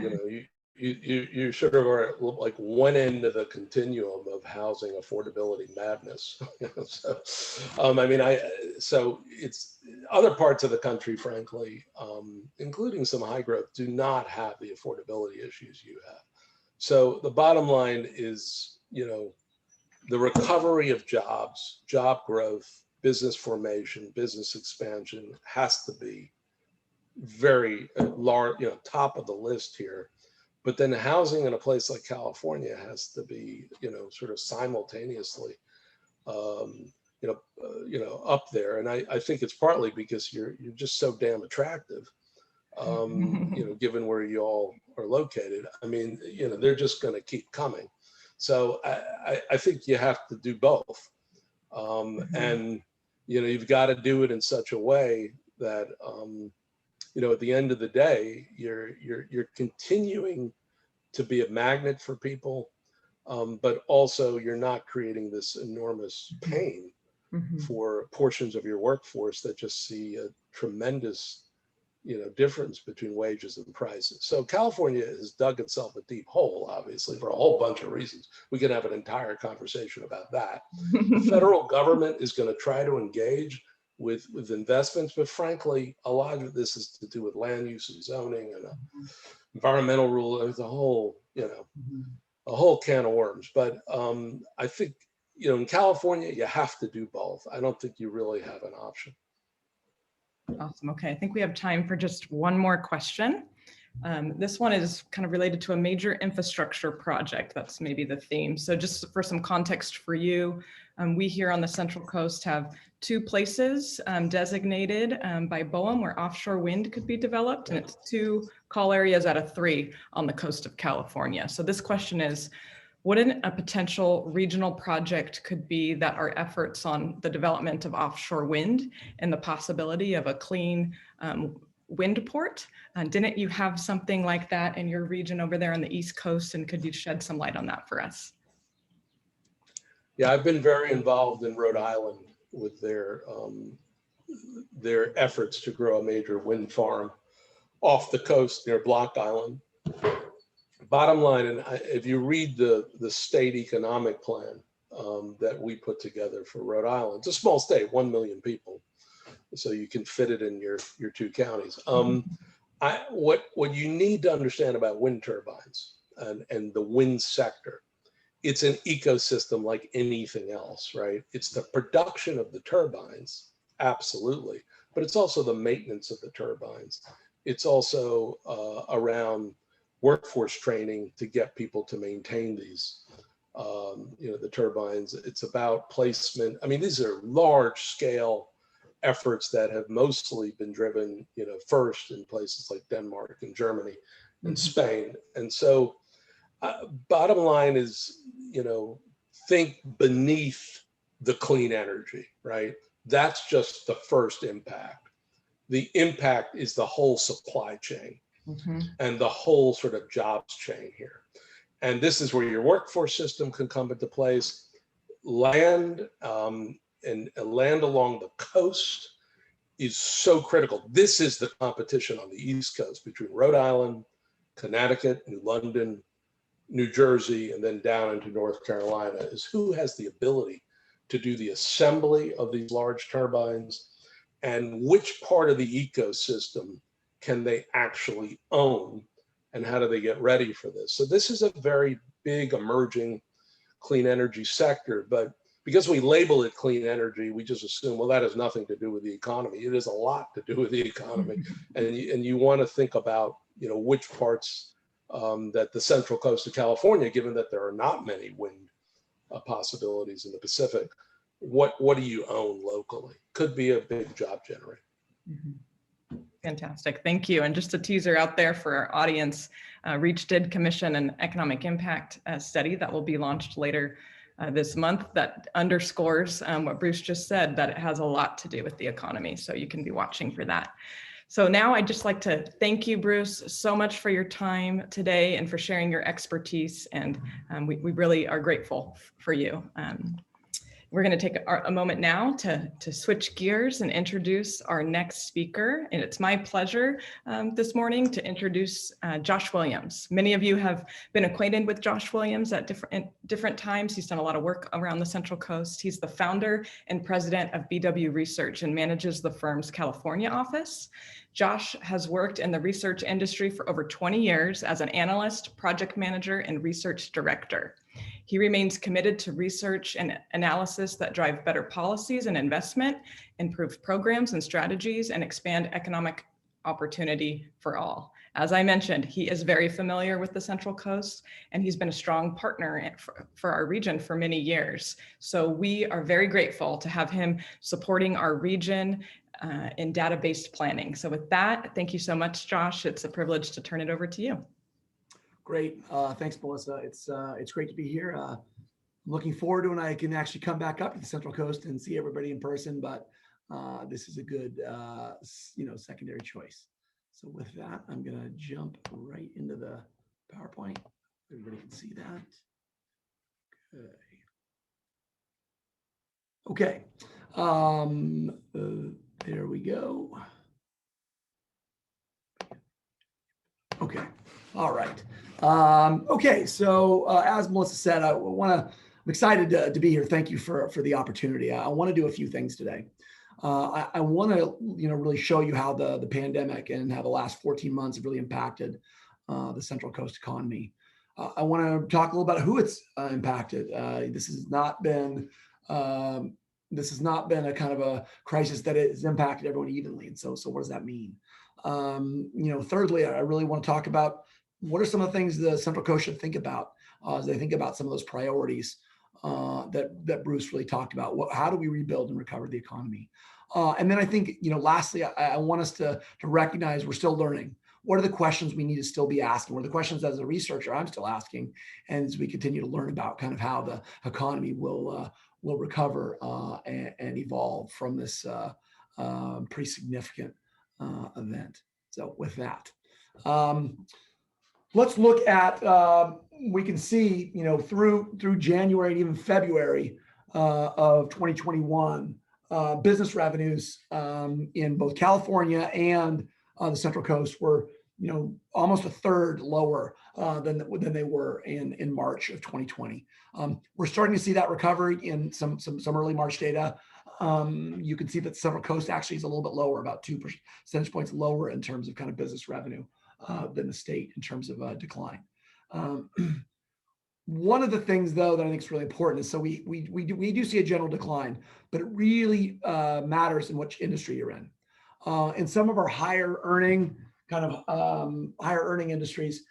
you sort of are like one end of the continuum of housing affordability madness. So it's other parts of the country, frankly, including some high growth, do not have the affordability issues you have. So the bottom line is, the recovery of jobs, job growth, business formation, business expansion has to be very large, top of the list here. But then housing in a place like California has to be, sort of simultaneously, up there. And I think it's partly because you're just so damn attractive, given where you all are located. I mean, they're just going to keep coming. So I think you have to do both. And you've got to do it in such a way that, at the end of the day, you're continuing to be a magnet for people, but also you're not creating this enormous pain for portions of your workforce that just see a tremendous, difference between wages and prices. So California has dug itself a deep hole, obviously, for a whole bunch of reasons. We could have an entire conversation about that. The federal government is going to try to engage with investments, but frankly, a lot of this is to do with land use and zoning and environmental rule. There's a whole, a whole can of worms. But I think, in California, you have to do both. I don't think you really have an option. Awesome. Okay, I think we have time for just one more question. This one is kind of related to a major infrastructure project. That's maybe the theme. So just for some context for you, we here on the Central Coast have 2 places designated by BOEM where offshore wind could be developed, and it's 2 call areas out of 3 on the coast of California. So this question is, what a potential regional project could be that our efforts on the development of offshore wind and the possibility of a clean wind port? Didn't you have something like that in your region over there on the East Coast? And could you shed some light on that for us? Yeah, I've been very involved in Rhode Island with their efforts to grow a major wind farm off the coast near Block Island. Bottom line, and if you read the state economic plan that we put together for Rhode Island, it's a small state, 1 million people, so you can fit it in your 2 counties. What you need to understand about wind turbines and the wind sector, it's an ecosystem like anything else, right? It's the production of the turbines, absolutely, but it's also the maintenance of the turbines. It's also around workforce training to get people to maintain these, the turbines. It's about placement. I mean, these are large scale efforts that have mostly been driven, first in places like Denmark and Germany and Spain. And so bottom line is, think beneath the clean energy, right? That's just the first impact. The impact is the whole supply chain and the whole sort of jobs chain here. And this is where your workforce system can come into place. Land and land along the coast is so critical. This is the competition on the East Coast between Rhode Island, Connecticut, New London, New Jersey, and then down into North Carolina, is who has the ability to do the assembly of these large turbines and which part of the ecosystem can they actually own and how do they get ready for this. So this is a very big emerging clean energy sector, but because we label it clean energy, we just assume, well, that has nothing to do with the economy. It has a lot to do with the economy. And you want to think about, which parts that the central coast of California, given that there are not many wind possibilities in the Pacific, what do you own locally? Could be a big job generator. Fantastic, thank you. And just a teaser out there for our audience, REACH did commission an economic impact study that will be launched later this month that underscores what Bruce just said, that it has a lot to do with the economy. So you can be watching for that. So now I'd just like to thank you, Bruce, so much for your time today and for sharing your expertise. And we really are grateful for you. We're going to take a moment now to switch gears and introduce our next speaker. And it's my pleasure this morning to introduce Josh Williams. Many of you have been acquainted with Josh Williams at different times. He's done a lot of work around the Central Coast. He's the founder and president of BW Research and manages the firm's California office. Josh has worked in the research industry for over 20 years as an analyst, project manager, and research director. He remains committed to research and analysis that drive better policies and investment, improve programs and strategies, and expand economic opportunity for all. As I mentioned, he is very familiar with the Central Coast, and he's been a strong partner for our region for many years. So we are very grateful to have him supporting our region in data-based planning. So with that, thank you so much, Josh. It's a privilege to turn it over to you. Great. Thanks, Melissa. It's great to be here. I'm looking forward to when I can actually come back up to the Central Coast and see everybody in person, but this is a good, secondary choice. So with that, I'm going to jump right into the PowerPoint. Everybody can see that. Okay. There we go. Okay. All right. Okay. So as Melissa said, I'm excited to be here. Thank you for the opportunity. I want to do a few things today. I want to, really show you how the pandemic and how the last 14 months have really impacted the Central Coast economy. I want to talk a little about who it's impacted. This has not been a kind of a crisis that has impacted everyone evenly. And so what does that mean? Thirdly, I really want to talk about what are some of the things the Central Coast should think about as they think about some of those priorities that Bruce really talked about. How do we rebuild and recover the economy? And then I think, lastly, I want us to recognize we're still learning. What are the questions we need to still be asking? What are the questions as a researcher I'm still asking? And as we continue to learn about kind of how the economy will recover and evolve from this pretty significant event. So with that, let's look at, we can see, through January and even February of 2021, business revenues in both California and the Central Coast were, almost a third lower than they were in March of 2020. We're starting to see that recovery in some early March data. You can see that the Central Coast actually is a little bit lower, about 2 percentage points lower in terms of kind of business revenue than the state in terms of decline. One of the things, though, that I think is really important is, so we do see a general decline, but it really matters in which industry you're in. In some of our higher earning industries,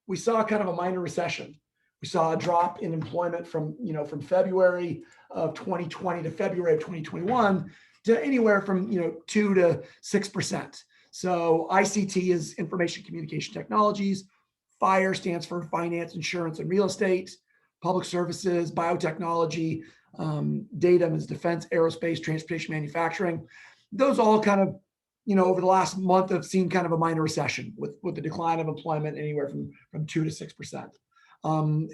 we saw kind of a minor recession. We saw a drop in employment from February of 2020 to February of 2021. to anywhere from 2 to 6%. So ICT is information communication technologies. FIRE stands for finance, insurance, and real estate. Public services, biotechnology, data is defense, aerospace, transportation, manufacturing. Those all kind of, over the last month have seen kind of a minor recession with the decline of employment anywhere from 2 to 6%.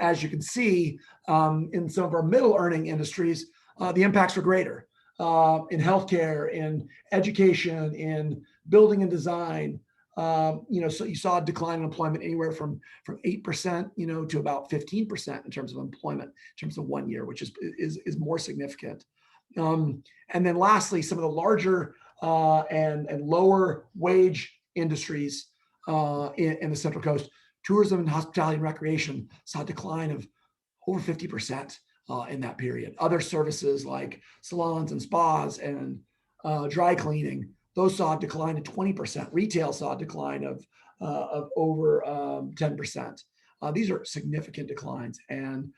As you can see, in some of our middle earning industries, the impacts are greater. In healthcare, in education, in building and design, so you saw a decline in employment anywhere from 8%, to about 15% in terms of employment, in terms of 1 year, which is more significant. And then lastly, some of the larger and lower wage industries in the Central Coast, tourism and hospitality and recreation saw a decline of over 50% in that period. Other services like salons and spas and dry cleaning, those saw a decline of 20%. Retail saw a decline of over 10%. These are significant declines. And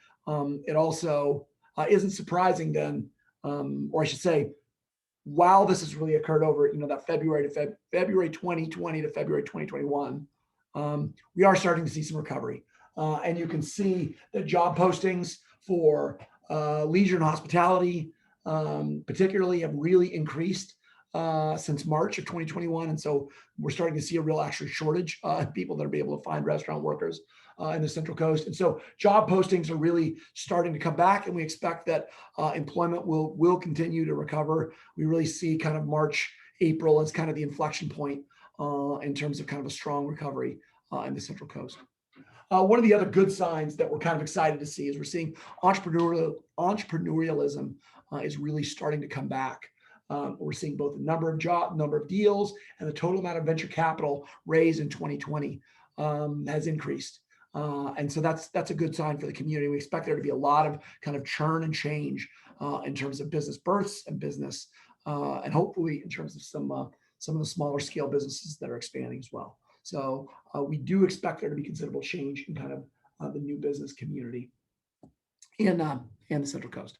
it also isn't surprising then, or I should say, while this has really occurred over, that February 2020 to February 2021, we are starting to see some recovery. And you can see the job postings for leisure and hospitality, particularly, have really increased since March of 2021. And so we're starting to see a real actual shortage of people that are able to find restaurant workers in the Central Coast. And so job postings are really starting to come back, and we expect that employment will continue to recover. We really see kind of March, April as kind of the inflection point in terms of kind of a strong recovery in the Central Coast. One of the other good signs that we're kind of excited to see is we're seeing entrepreneurialism is really starting to come back. We're seeing both the number of deals, and the total amount of venture capital raised in 2020 has increased. And so that's a good sign for the community. We expect there to be a lot of kind of churn and change in terms of business births and business, and hopefully in terms of some of the smaller scale businesses that are expanding as well. So we do expect there to be considerable change in kind of the new business community in the Central Coast.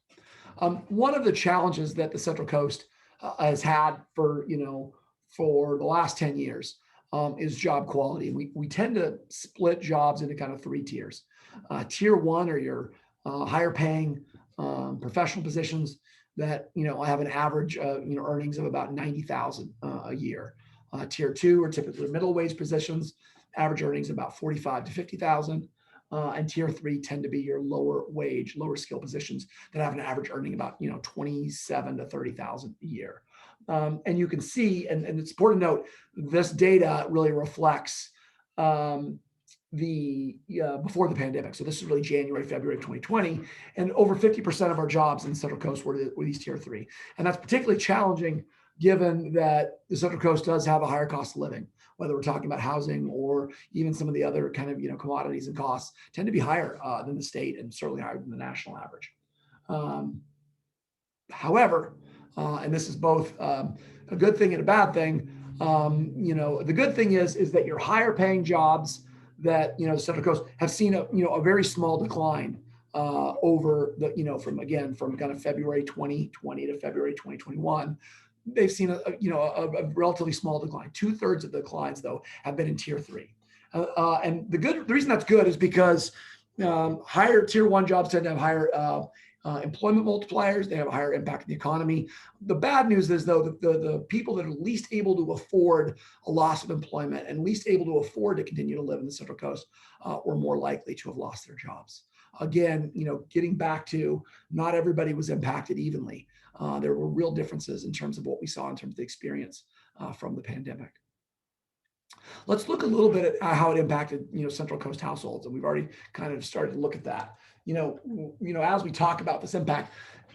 One of the challenges that the Central Coast has had for the last 10 years is job quality. We tend to split jobs into kind of 3 tiers. Tier 1 are your higher paying professional positions that have an average earnings of about $90,000 a year. Tier 2 are typically middle wage positions, average earnings about $45,000 to $50,000. And tier 3 tend to be your lower wage, lower skill positions that have an average earning about $27,000 to $30,000 a year. And you can see, and it's important to note, this data really reflects before the pandemic. So this is really January, February of 2020, and over 50% of our jobs in the Central Coast were these tier 3. And that's particularly challenging given that the Central Coast does have a higher cost of living, whether we're talking about housing or even some of the other kind of commodities and costs tend to be higher than the state, and certainly higher than the national average. However, and this is both a good thing and a bad thing. The good thing is that your higher paying jobs that the Central Coast have seen a very small decline over the from kind of February 2020 to February 2021. They've seen a relatively small decline. 2/3 of the declines, though, have been in tier 3. And the reason that's good is because higher tier 1 jobs tend to have higher employment multipliers. They have a higher impact on the economy. The bad news is, though, the people that are least able to afford a loss of employment and least able to afford to continue to live in the Central Coast were more likely to have lost their jobs. Again, getting back to not everybody was impacted evenly. There were real differences in terms of what we saw in terms of the experience from the pandemic. Let's look a little bit at how it impacted, Central Coast households, and we've already kind of started to look at that. As we talk about this impact,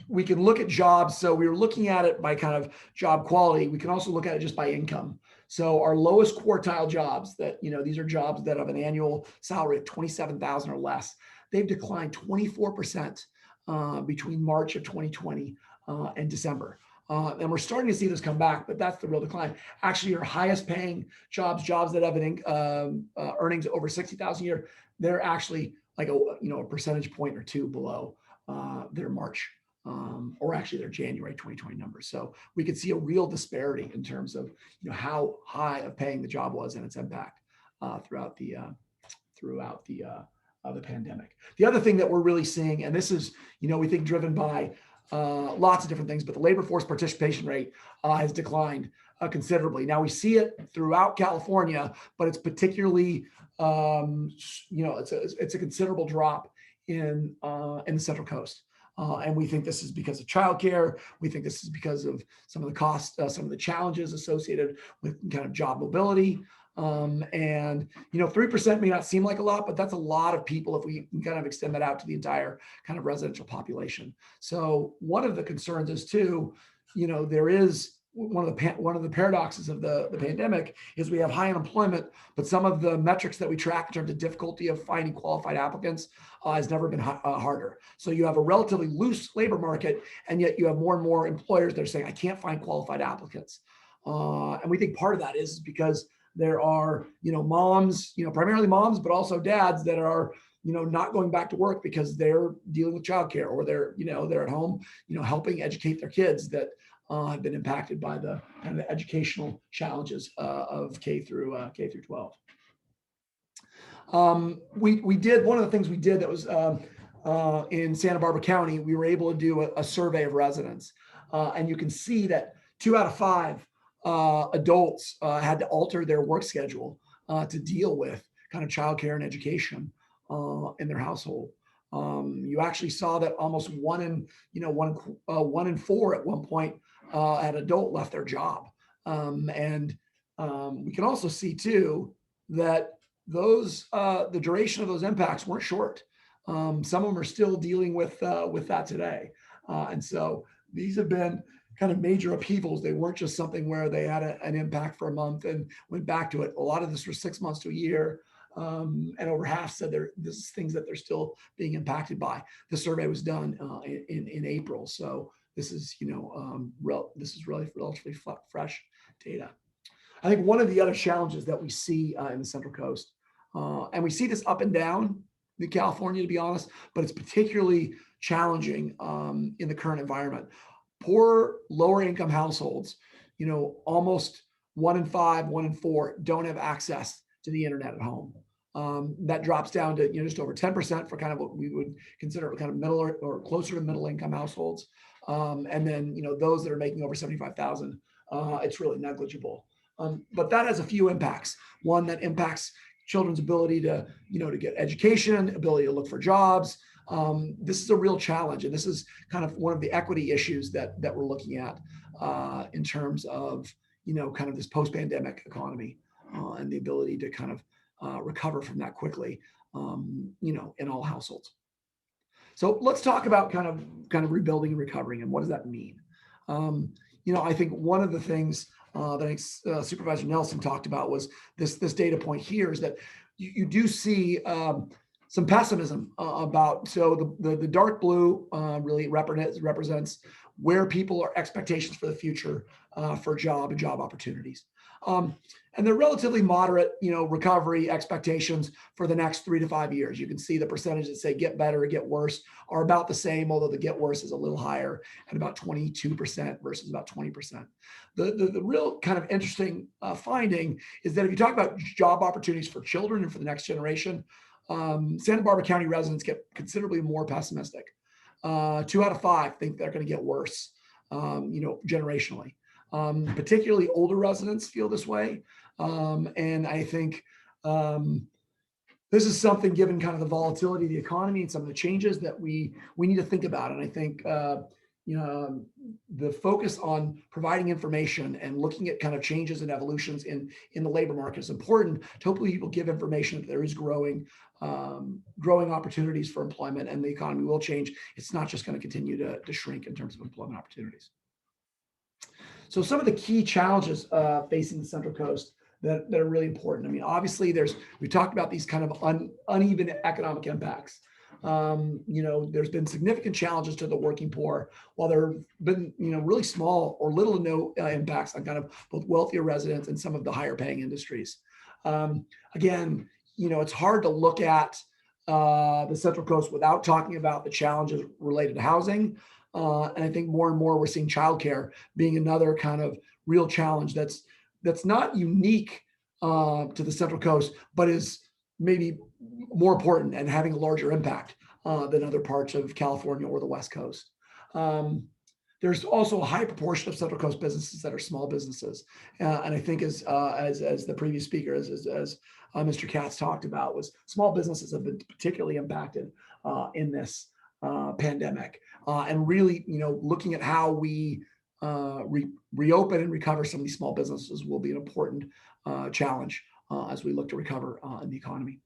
we can look at jobs. So we were looking at it by kind of job quality. We can also look at it just by income. So our lowest quartile jobs that, these are jobs that have an annual salary of $27,000 or less. They've declined 24% between March of 2020 and December. And we're starting to see this come back, but that's the real decline. Actually, your highest paying jobs that have an earnings over $60,000 a year, they're actually like a percentage point or 2 below their March or actually their January 2020 numbers. So we could see a real disparity in terms of how high of paying the job was and its impact throughout the pandemic. The other thing that we're really seeing, and this is we think driven by lots of different things, but the labor force participation rate has declined considerably. Now we see it throughout California, but it's particularly it's a considerable drop in the Central Coast. And we think this is because of childcare. We think this is because of some of the costs, some of the challenges associated with kind of job mobility. And 3% may not seem like a lot, but that's a lot of people if we can kind of extend that out to the entire kind of residential population. So one of the concerns is too, there is one of the paradoxes of the pandemic is we have high unemployment, but some of the metrics that we track in terms of difficulty of finding qualified applicants has never been harder. So you have a relatively loose labor market, and yet you have more and more employers that are saying, I can't find qualified applicants. And we think part of that is because there are, moms, primarily moms, but also dads that are, not going back to work because they're dealing with childcare, or they're at home, helping educate their kids that have been impacted by the kind of the educational challenges of K through 12. We did one of the things we did that was in Santa Barbara County. We were able to do a survey of residents, and you can see that 2 out of 5 adults had to alter their work schedule to deal with kind of childcare and education in their household. You actually saw that almost 1 in 4 at one point an adult left their job. And we can also see too that those the duration of those impacts weren't short. Some of them are still dealing with that today. And so these have been kind of major upheavals. They weren't just something where they had an impact for a month and went back to it. A lot of this was 6 months to a year. And over half said this is things that they're still being impacted by. The survey was done in April. So this is, this is really relatively fresh data. I think one of the other challenges that we see in the Central Coast, and we see this up and down in California, to be honest, but it's particularly challenging in the current environment. Poor, lower income households, almost 1 in 5, 1 in 4 don't have access to the internet at home. That drops down to just over 10% for kind of what we would consider kind of middle or closer to middle income households. And then those that are making over 75,000, it's really negligible. But that has a few impacts. One that impacts children's ability to get education, ability to look for jobs. This is a real challenge, and this is kind of one of the equity issues that we're looking at in terms of kind of this post-pandemic economy and the ability to kind of recover from that quickly, in all households. So let's talk about kind of rebuilding and recovering, and what does that mean? I think one of the things that I think Supervisor Nelson talked about was this data point here is that you do see some pessimism about, so the dark blue really represents where people are expectations for the future for job and job opportunities. And they're relatively moderate, recovery expectations for the next 3 to 5 years. You can see the percentage that say get better or get worse are about the same, although the get worse is a little higher at about 22% versus about 20%. The real kind of interesting finding is that if you talk about job opportunities for children and for the next generation, Santa Barbara County residents get considerably more pessimistic. 2 out of 5 think they're going to get worse, generationally. Particularly older residents feel this way. And I think this is something, given kind of the volatility of the economy and some of the changes, that we need to think about. And I think the focus on providing information and looking at kind of changes and evolutions in the labor market is important to hopefully people give information that there is growing opportunities for employment, and the economy will change. It's not just going to continue to shrink in terms of employment opportunities. So some of the key challenges facing the Central Coast that are really important. I mean, obviously we talked about these kind of uneven economic impacts. There's been significant challenges to the working poor, while there have been, really small or little to no impacts on kind of both wealthier residents and some of the higher paying industries. Again, it's hard to look at the Central Coast without talking about the challenges related to housing. And I think more and more we're seeing childcare being another kind of real challenge that's not unique to the Central Coast, but is maybe more important and having a larger impact than other parts of California or the West Coast. There's also a high proportion of Central Coast businesses that are small businesses, and I think as the previous speaker, as Mr. Katz talked about, was small businesses have been particularly impacted in this pandemic, and really, looking at how we reopen and recover some of these small businesses will be an important challenge as we look to recover in the economy.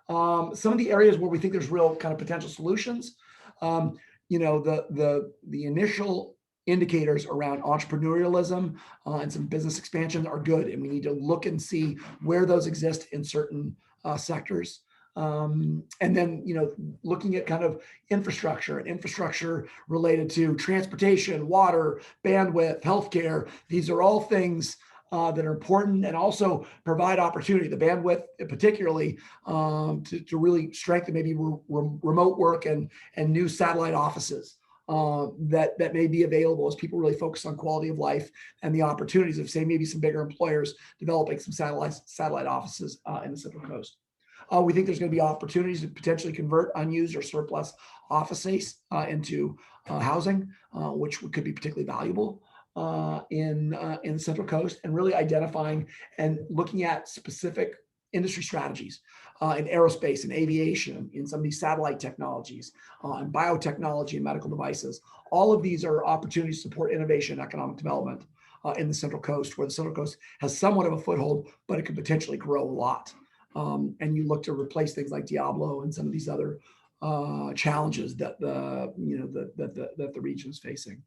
Some of the areas where we think there's real kind of potential solutions, the initial indicators around entrepreneurialism and some business expansion are good, and we need to look and see where those exist in certain sectors. And then, looking at kind of infrastructure related to transportation, water, bandwidth, healthcare. These are all things that are important and also provide opportunity. The bandwidth, particularly, to really strengthen maybe remote work and new satellite offices that may be available as people really focus on quality of life and the opportunities of, say, maybe some bigger employers developing some satellite offices in the Central Coast. We think there's going to be opportunities to potentially convert unused or surplus office space into housing, which could be particularly valuable in the Central Coast, and really identifying and looking at specific industry strategies in aerospace and aviation, in some of these satellite technologies, and biotechnology and medical devices. All of these are opportunities to support innovation and economic development in the Central Coast, where the Central Coast has somewhat of a foothold, but it could potentially grow a lot. And you look to replace things like Diablo and some of these other challenges that the region is facing.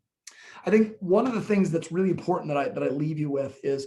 I think one of the things that's really important that I leave you with is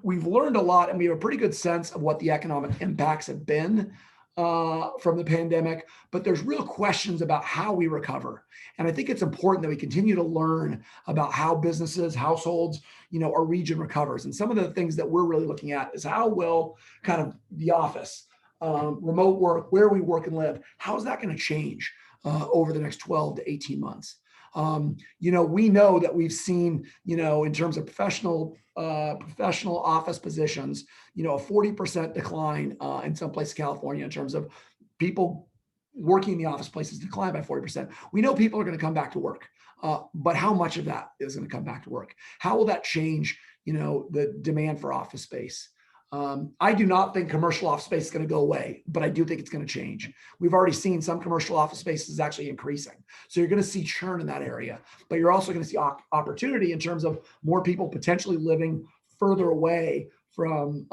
we've learned a lot, and we have a pretty good sense of what the economic impacts have been from the pandemic, but there's real questions about how we recover. And I think it's important that we continue to learn about how businesses, households, our region recovers. And some of the things that we're really looking at is how will kind of the office, remote work, where we work and live, how is that going to change over the next 12 to 18 months? We know that we've seen, in terms of professional office positions, a 40% decline in some places in California in terms of people working in the office places declined by 40%. We know people are going to come back to work, but how much of that is going to come back to work? How will that change, the demand for office space? I do not think commercial office space is going to go away, but I do think it's going to change. We've already seen some commercial office spaces actually increasing. So you're going to see churn in that area, but you're also going to see opportunity in terms of more people potentially living further away from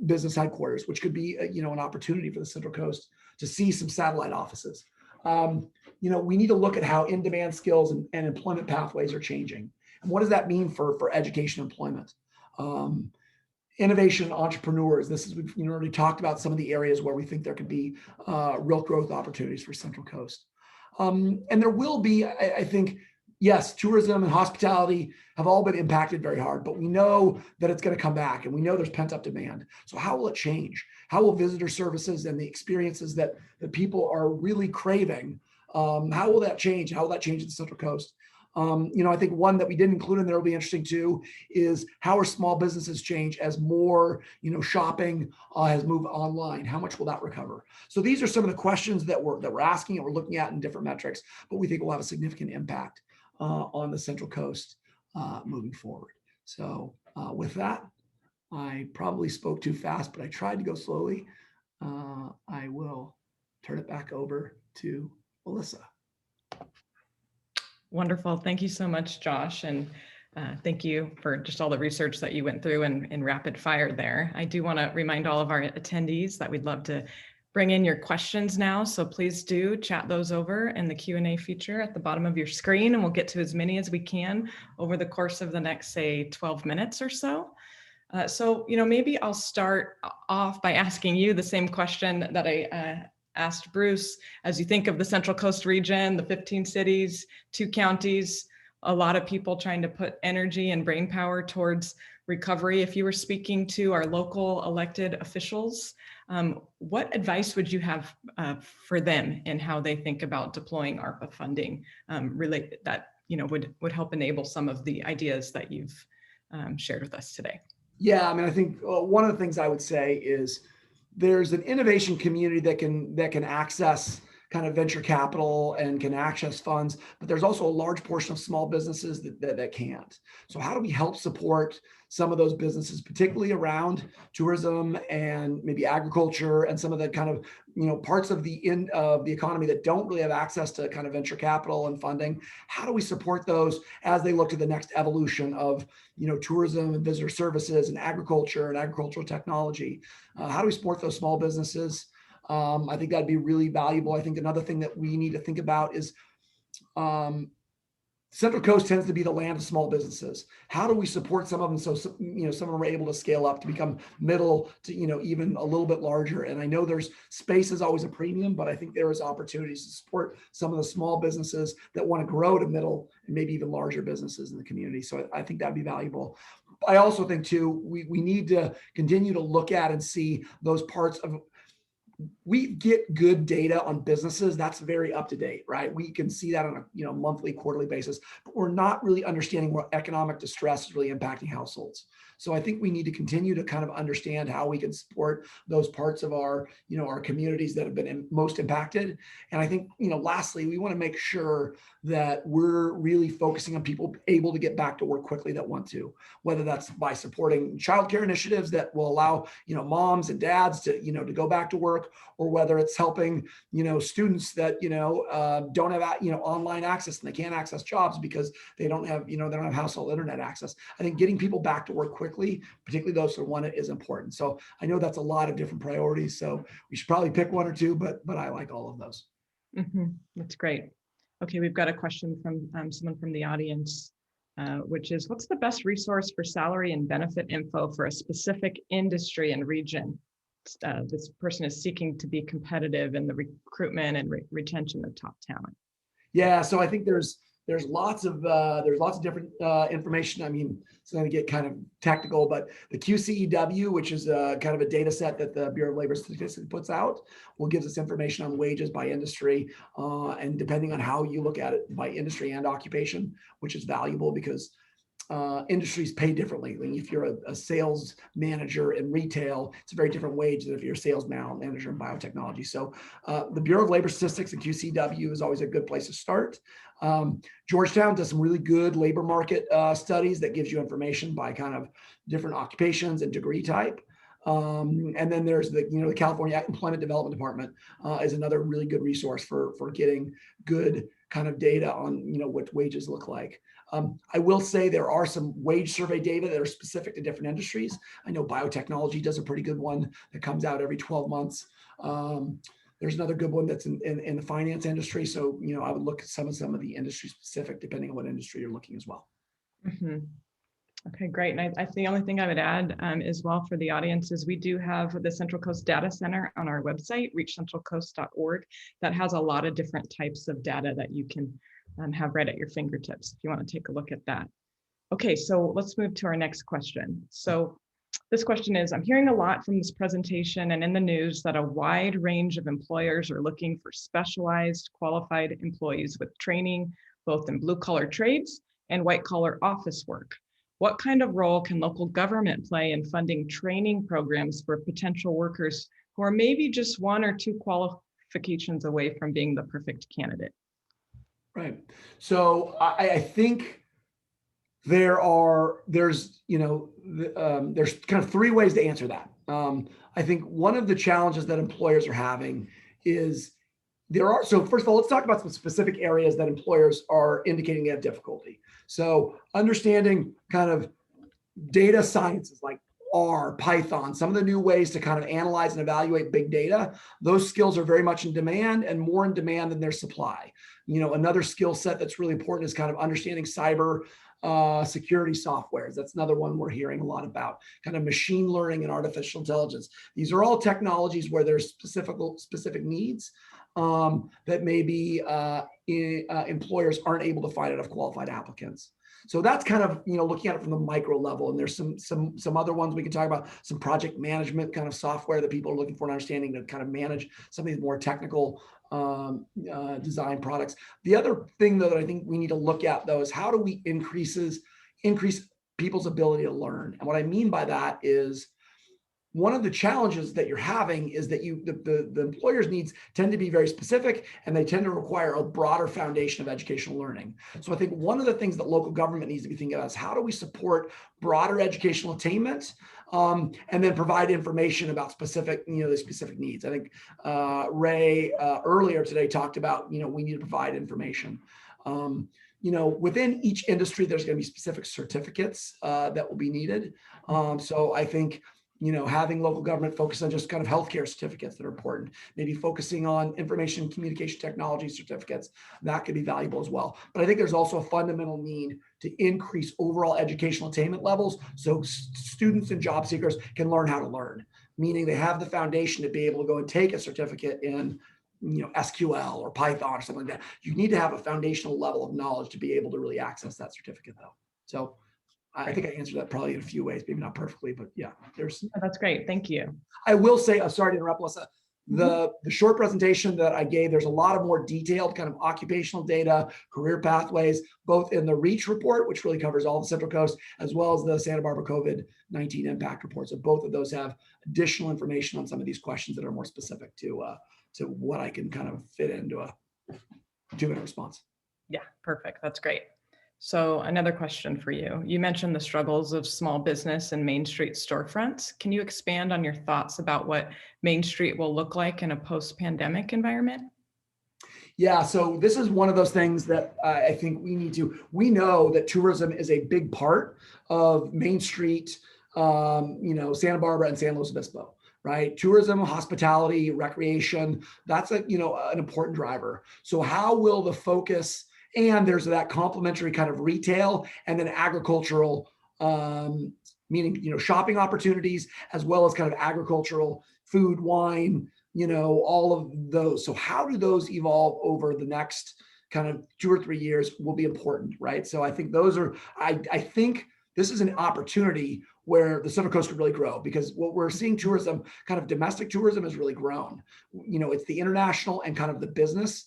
business headquarters, which could be, an opportunity for the Central Coast to see some satellite offices. We need to look at how in-demand skills and employment pathways are changing. And what does that mean for education and employment? Innovation entrepreneurs. We've already talked about some of the areas where we think there could be real growth opportunities for Central Coast. And there will be, I think, yes, tourism and hospitality have all been impacted very hard, but we know that it's going to come back, and we know there's pent-up demand. So how will it change? How will visitor services and the experiences that people are really craving, how will that change? How will that change the Central Coast? I think one that we didn't include in there will be interesting too, is how are small businesses change as more, shopping has moved online? How much will that recover? So these are some of the questions that we're asking and we're looking at in different metrics, but we think will have a significant impact on the Central Coast moving forward. So with that, I probably spoke too fast, but I tried to go slowly. I will turn it back over to Melissa. Wonderful. Thank you so much, Josh. And thank you for just all the research that you went through in rapid fire there. I do want to remind all of our attendees that we'd love to bring in your questions now. So please do chat those over in the Q&A feature at the bottom of your screen, and we'll get to as many as we can over the course of the next, say, 12 minutes or so. So maybe I'll start off by asking you the same question that I asked Bruce. As you think of the Central Coast region, the 15 cities, 2 counties, a lot of people trying to put energy and brain power towards recovery. If you were speaking to our local elected officials, what advice would you have for them in how they think about deploying ARPA funding related that would help enable some of the ideas that you've shared with us today. Yeah, I mean, I think one of the things I would say is there's an innovation community that can access kind of venture capital and can access funds, but there's also a large portion of small businesses that can't. So how do we help support some of those businesses, particularly around tourism and maybe agriculture and some of the kind of parts of the economy that don't really have access to kind of venture capital and funding? How do we support those as they look to the next evolution of tourism and visitor services and agriculture and agricultural technology? How do we support those small businesses? I think that'd be really valuable. I think another thing that we need to think about is Central Coast tends to be the land of small businesses. How do we support some of them so some of them are able to scale up to become middle to even a little bit larger? And I know there's space is always a premium, but I think there is opportunities to support some of the small businesses that want to grow to middle and maybe even larger businesses in the community. So I think that'd be valuable. I also think too, we need to continue to look at and see those parts of. We get good data on businesses. That's very up to date, right? We can see that on a monthly, quarterly basis, but we're not really understanding where economic distress is really impacting households. So I think we need to continue to kind of understand how we can support those parts of our, our communities that have been most impacted. And I think, lastly, we want to make sure that we're really focusing on people able to get back to work quickly that want to, whether that's by supporting childcare initiatives that will allow, moms and dads to, to go back to work, or whether it's helping, students that, don't have, online access and they can't access jobs because they don't have, they don't have household internet access. I think getting people back to work quickly, particularly those who want it, is important. So I know that's a lot of different priorities. So we should probably pick one or two, but I like all of those. That's great. Okay, we've got a question from someone from the audience, which is, what's the best resource for salary and benefit info for a specific industry and region? This person is seeking to be competitive in the recruitment and retention of top talent. Yeah, so I think there's lots of different information. I mean, it's going to get kind of technical, but the QCEW, which is kind of a data set that the Bureau of Labor Statistics puts out, will give us information on wages by industry, and depending on how you look at it, by industry and occupation, which is valuable because industries pay differently. If you're a sales manager in retail, it's a very different wage than if you're a sales manager in biotechnology. So the Bureau of Labor Statistics and QCW is always a good place to start. Georgetown does some really good labor market studies that gives you information by kind of different occupations and degree type. And then there's the California Employment Development Department is another really good resource for getting good kind of data on what wages look like. I will say there are some wage survey data that are specific to different industries. I know biotechnology does a pretty good one that comes out every 12 months. There's another good one that's in the finance industry. So, I would look at some of the industry specific, depending on what industry you're looking as well. Okay, great. And I think the only thing I would add as well for the audience is we do have the Central Coast Data Center on our website, reachcentralcoast.org, that has a lot of different types of data that you can have right at your fingertips if you want to take a look at that. Okay, so let's move to our next question. So this question is, I'm hearing a lot from this presentation and in the news that a wide range of employers are looking for specialized, qualified employees with training, both in blue-collar trades and white-collar office work. What kind of role can local government play in funding training programs for potential workers who are maybe just one or two qualifications away from being the perfect candidate? Right. So I think there's kind of three ways to answer that. I think one of the challenges that employers are having is so first of all, let's talk about some specific areas that employers are indicating they have difficulty. So understanding kind of data sciences like R, Python, some of the new ways to kind of analyze and evaluate big data, those skills are very much in demand and more in demand than their supply. Another skill set that's really important is kind of understanding cyber security softwares. That's another one we're hearing a lot about, kind of machine learning and artificial intelligence. These are all technologies where there's specific needs. that maybe employers aren't able to find enough qualified applicants. So that's kind of, looking at it from the micro level. And there's some other ones we can talk about, some project management kind of software that people are looking for and understanding to kind of manage some of these more technical design products. The other thing though that I think we need to look at though is how do we increase people's ability to learn? And what I mean by that is one of the challenges that you're having is that the employer's needs tend to be very specific and they tend to require a broader foundation of educational learning. So I think one of the things that local government needs to be thinking about is how do we support broader educational attainment and then provide information about specific, the specific needs. I think Ray earlier today talked about, we need to provide information. Within each industry, there's going to be specific certificates that will be needed. So I think, having local government focus on just kind of healthcare certificates that are important, maybe focusing on information and communication technology certificates, that could be valuable as well. But I think there's also a fundamental need to increase overall educational attainment levels so students and job seekers can learn how to learn, meaning they have the foundation to be able to go and take a certificate in SQL or Python or something like that. You need to have a foundational level of knowledge to be able to really access that certificate though. So I think I answered that probably in a few ways, maybe not perfectly, but yeah, That's great. Thank you. I will say, sorry to interrupt, Melissa, the short presentation that I gave, there's a lot of more detailed kind of occupational data, career pathways, both in the REACH report, which really covers all the Central Coast, as well as the Santa Barbara COVID-19 impact report. So both of those have additional information on some of these questions that are more specific to what I can kind of fit into a 2-minute response. Yeah, perfect. That's great. So another question for you. You mentioned the struggles of small business and Main Street storefronts. Can you expand on your thoughts about what Main Street will look like in a post-pandemic environment? Yeah, so this is one of those things that I think we know that tourism is a big part of Main Street, Santa Barbara and San Luis Obispo. Right? Tourism, hospitality, recreation, that's an important driver. So how will the focus, and there's that complementary kind of retail and then agricultural, meaning, shopping opportunities, as well as kind of agricultural food, wine, all of those. So how do those evolve over the next kind of 2 or 3 years will be important, right? So I think I think this is an opportunity where the Central Coast could really grow, because what we're seeing tourism, kind of domestic tourism, has really grown. It's the international and kind of the business,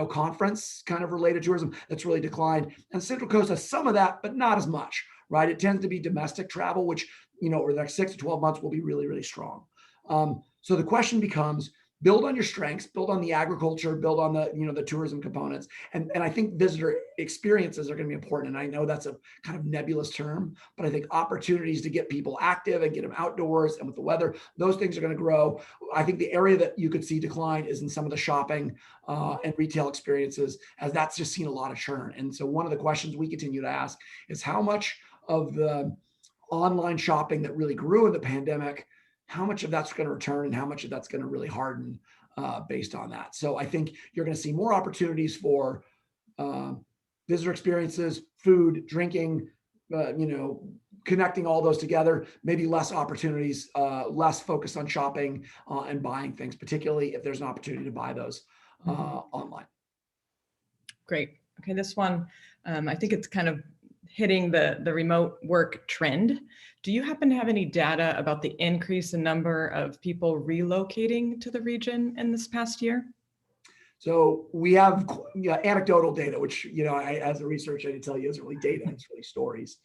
conference kind of related tourism that's really declined. And Central Coast has some of that, but not as much, right? It tends to be domestic travel, which, over the next 6 to 12 months will be really, really strong. So the question becomes, build on your strengths, build on the agriculture, build on the, the tourism components. And I think visitor experiences are going to be important. And I know that's a kind of nebulous term, but I think opportunities to get people active and get them outdoors and with the weather, those things are going to grow. I think the area that you could see decline is in some of the shopping and retail experiences, as that's just seen a lot of churn. And so one of the questions we continue to ask is how much of the online shopping that really grew in the pandemic, how much of that's going to return and how much of that's going to really harden based on that. So I think you're going to see more opportunities for visitor experiences, food, drinking, connecting all those together, maybe less opportunities, less focus on shopping and buying things, particularly if there's an opportunity to buy those online. Great. Okay, this one, I think it's kind of hitting the remote work trend. Do you happen to have any data about the increase in number of people relocating to the region in this past year? So we have anecdotal data, which, as a researcher, I can tell you isn't really data, it's really stories.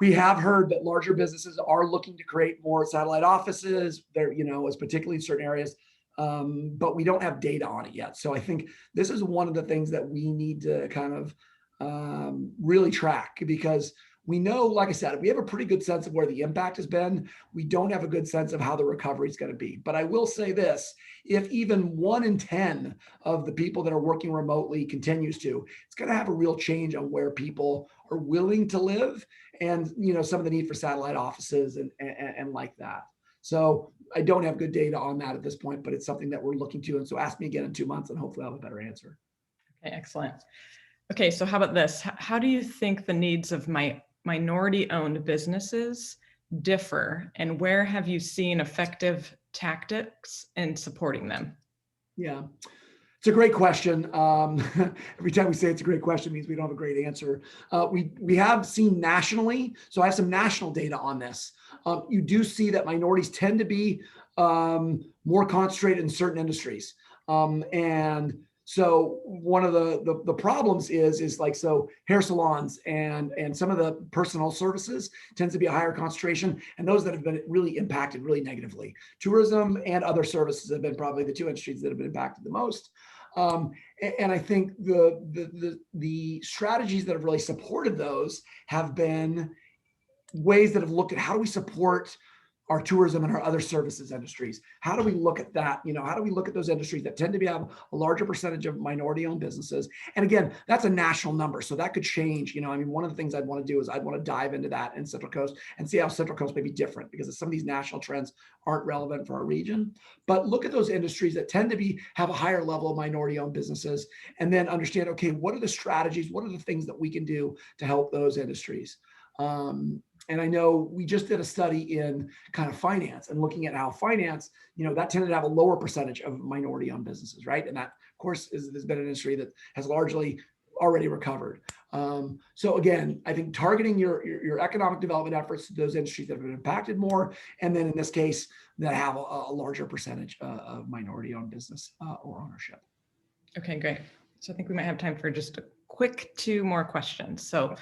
We have heard that larger businesses are looking to create more satellite offices. They're, as particularly in certain areas, but we don't have data on it yet. So I think this is one of the things that we need to kind of really track, because we know, like I said, we have a pretty good sense of where the impact has been. We don't have a good sense of how the recovery is going to be. But I will say this, if even 1 in 10 of the people that are working remotely continues to, it's going to have a real change on where people are willing to live and, some of the need for satellite offices and like that. So I don't have good data on that at this point, but it's something that we're looking to. And so ask me again in 2 months and hopefully I'll have a better answer. Okay, excellent. Okay, so how about this? How do you think the needs of minority-owned businesses differ, and where have you seen effective tactics in supporting them? Yeah. It's a great question. Every time we say it's a great question, it means we don't have a great answer. We have seen nationally, so I have some national data on this. You do see that minorities tend to be more concentrated in certain industries. And so one of the problems is like, so hair salons and some of the personal services tends to be a higher concentration, and those that have been really impacted really negatively. Tourism and other services have been probably the two industries that have been impacted the most. And I think the strategies that have really supported those have been ways that have looked at how do we support our tourism and our other services industries. How do we look at that? How do we look at those industries that tend to have a larger percentage of minority-owned businesses? And again, that's a national number, so that could change. One of the things I'd want to do is I'd want to dive into that in Central Coast and see how Central Coast may be different, because some of these national trends aren't relevant for our region. But look at those industries that tend to have a higher level of minority-owned businesses, and then understand, okay, what are the strategies? What are the things that we can do to help those industries? And I know we just did a study in kind of finance and looking at how finance, that tended to have a lower percentage of minority-owned businesses, right? And that, of course, has been an industry that has largely already recovered. So again, I think targeting your economic development efforts to those industries that have been impacted more, and then in this case, that have a larger percentage of minority-owned business or ownership. Okay, great. So I think we might have time for just a quick 2 more questions. So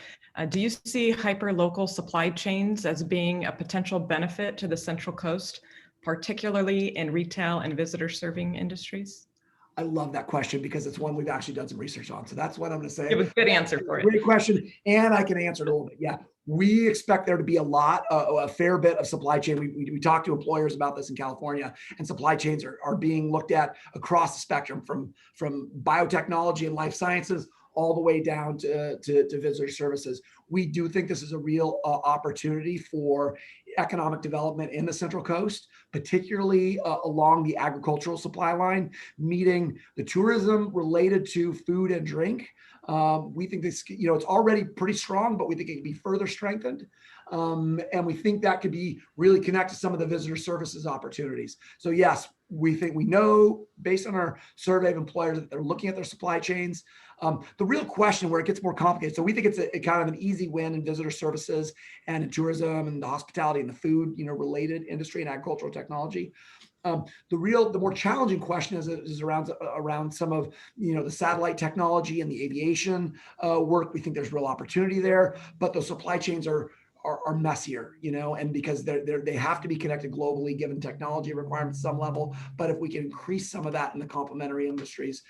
do you see hyper-local supply chains as being a potential benefit to the Central Coast, particularly in retail and visitor serving industries? I love that question because it's one we've actually done some research on. So that's what I'm going to say. You have a good answer for it. Great question. And I can answer it a little bit. Yeah. We expect there to be a fair bit of supply chain. We talk to employers about this in California, and supply chains are being looked at across the spectrum from biotechnology and life sciences all the way down to visitor services. We do think this is a real opportunity for economic development in the Central Coast, particularly along the agricultural supply line, meeting the tourism related to food and drink. We think this, it's already pretty strong, but we think it can be further strengthened. And we think that could be really connect to some of the visitor services opportunities. So yes, we know based on our survey of employers that they're looking at their supply chains. The real question where it gets more complicated. So we think it's a kind of an easy win in visitor services and in tourism and the hospitality and the food, related industry and agricultural technology. The more challenging question is around some of the satellite technology and the aviation work. We think there's real opportunity there, but those supply chains are messier, and because they have to be connected globally given technology requirements at some level. But if we can increase some of that in the complementary industries,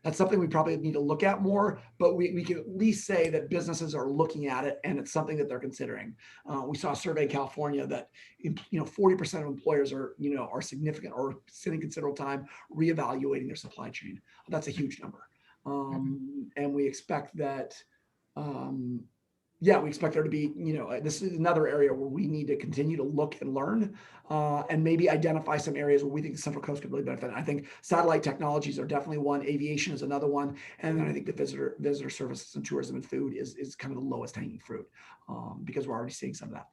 that's something we probably need to look at more, but we can at least say that businesses are looking at it and it's something that they're considering. We saw a survey in California that 40% of employers are significant or spending considerable time reevaluating their supply chain. That's a huge number. And we expect that we expect there to be, this is another area where we need to continue to look and learn and maybe identify some areas where we think the Central Coast could really benefit. I think satellite technologies are definitely one. Aviation is another one. And then I think the visitor services and tourism and food is kind of the lowest hanging fruit because we're already seeing some of that.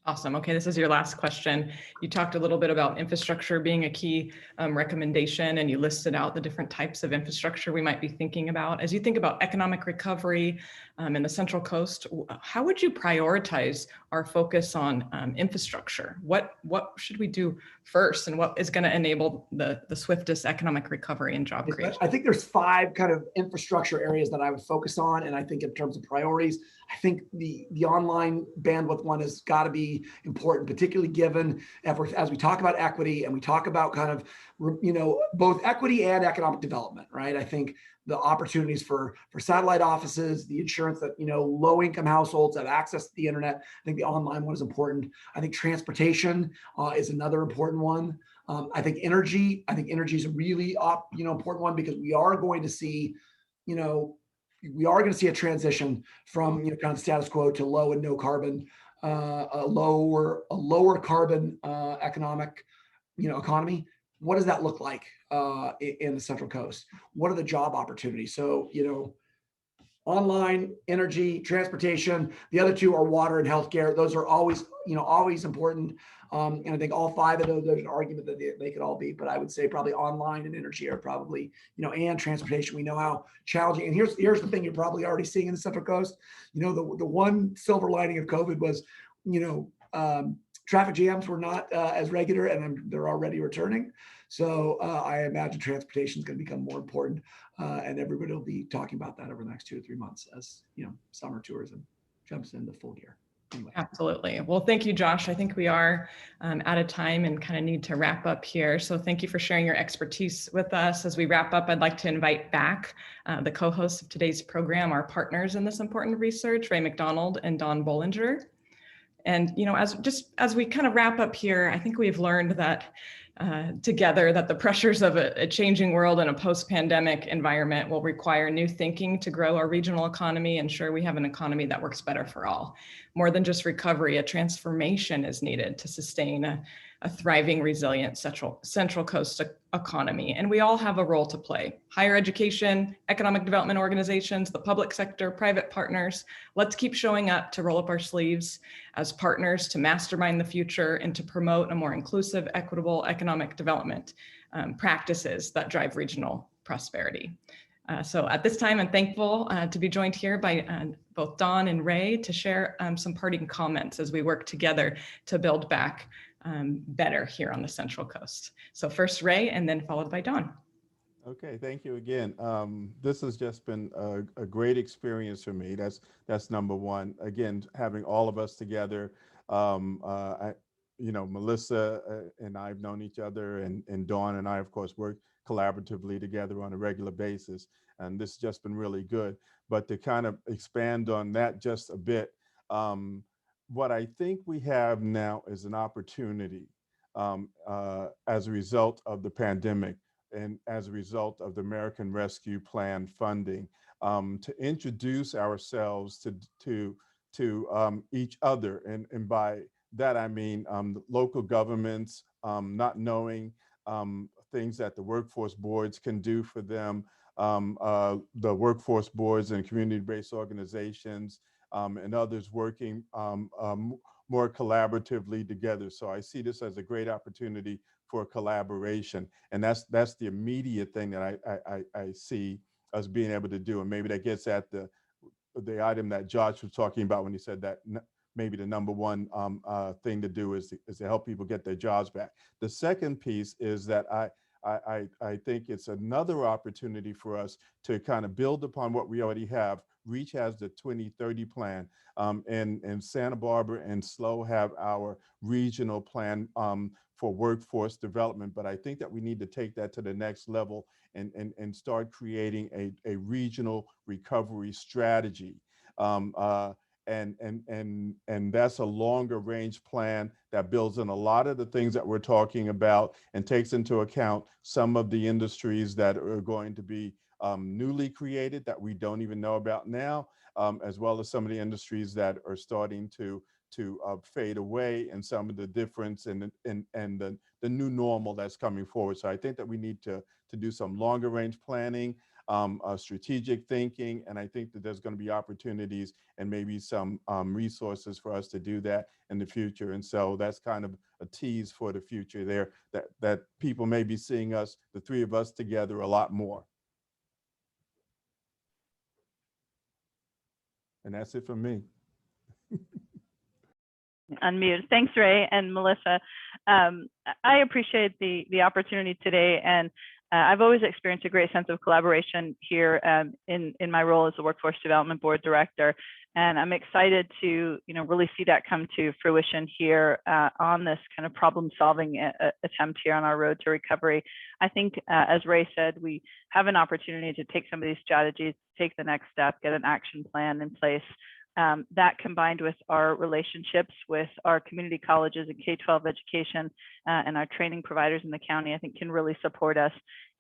Awesome. Okay, this is your last question. You talked a little bit about infrastructure being a key recommendation, and you listed out the different types of infrastructure we might be thinking about. As you think about economic recovery in the Central Coast, how would you prioritize our focus on infrastructure? What should we do first, and what is going to enable the swiftest economic recovery and job creation? I think there's 5 kind of infrastructure areas that I would focus on, and I think in terms of priorities, I think the online bandwidth one has got to be important, particularly given as we talk about equity and we talk about kind of, both equity and economic development, right? I think the opportunities for satellite offices, the insurance that, low income households have access to the internet. I think the online one is important. I think transportation is another important one. I think energy is a really important one because we are going to see, a transition from kind of status quo to low and no carbon, a lower carbon economic economy. What does that look like in the Central Coast? What are the job opportunities? So online, energy, transportation. The other two are water and healthcare. Those are always, always important. And I think all five of those, there's an argument that they could all be, but I would say probably online and energy are probably, and transportation. We know how challenging. And here's the thing you're probably already seeing in the Central Coast. The one silver lining of COVID was, traffic jams were not as regular, and they're already returning. So I imagine transportation is going to become more important, and everybody will be talking about that over the next 2 to 3 months as summer tourism jumps into full gear. Anyway. Absolutely. Well, thank you, Josh. I think we are out of time and kind of need to wrap up here. So thank you for sharing your expertise with us. As we wrap up, I'd like to invite back the co-hosts of today's program, our partners in this important research, Ray McDonald and Dawn Bollinger. And as we kind of wrap up here, I think we've learned that together that the pressures of a changing world and a post-pandemic environment will require new thinking to grow our regional economy, ensure we have an economy that works better for all. More than just recovery, a transformation is needed to sustain a thriving, resilient Central Coast economy. And we all have a role to play. Higher education, economic development organizations, the public sector, private partners. Let's keep showing up to roll up our sleeves as partners to mastermind the future and to promote a more inclusive, equitable economic development practices that drive regional prosperity. So at this time, I'm thankful to be joined here by both Dawn and Ray to share some parting comments as we work together to build back better here on the Central Coast. So first Ray, and then followed by Dawn. Okay, thank you again. This has just been a great experience for me. That's number one. Again, having all of us together. Melissa and I've known each other, and Dawn and I, of course, work collaboratively together on a regular basis. And this has just been really good. But to kind of expand on that just a bit, what I think we have now is an opportunity as a result of the pandemic and as a result of the American Rescue Plan funding to introduce ourselves to each other. And by that, I mean local governments not knowing things that the workforce boards can do for them, the workforce boards and community-based organizations, and others working more collaboratively together. So I see this as a great opportunity for collaboration. And that's the immediate thing that I see us being able to do. And maybe that gets at the item that Josh was talking about when he said that maybe the number one thing to do is to help people get their jobs back. The second piece is that I think it's another opportunity for us to kind of build upon what we already have. REACH has the 2030 plan, and Santa Barbara and SLO have our regional plan for workforce development. But I think that we need to take that to the next level and start creating a regional recovery strategy. And that's a longer range plan that builds in a lot of the things that we're talking about and takes into account some of the industries that are going to be newly created that we don't even know about now, as well as some of the industries that are starting to fade away, and some of the difference and the new normal that's coming forward. So I think that we need to do some longer range planning, strategic thinking, and I think that there's going to be opportunities and maybe some resources for us to do that in the future. And so that's kind of a tease for the future there, that people may be seeing us, the three of us together, a lot more. And that's it for me. Unmute. Thanks, Ray and Melissa. I appreciate the opportunity today, and I've always experienced a great sense of collaboration here in my role as the Workforce Development Board Director, and I'm excited to really see that come to fruition here on this kind of problem-solving attempt here on our road to recovery. I think, as Ray said, we have an opportunity to take some of these strategies, take the next step, get an action plan in place. That combined with our relationships with our community colleges and K-12 education and our training providers in the county, I think can really support us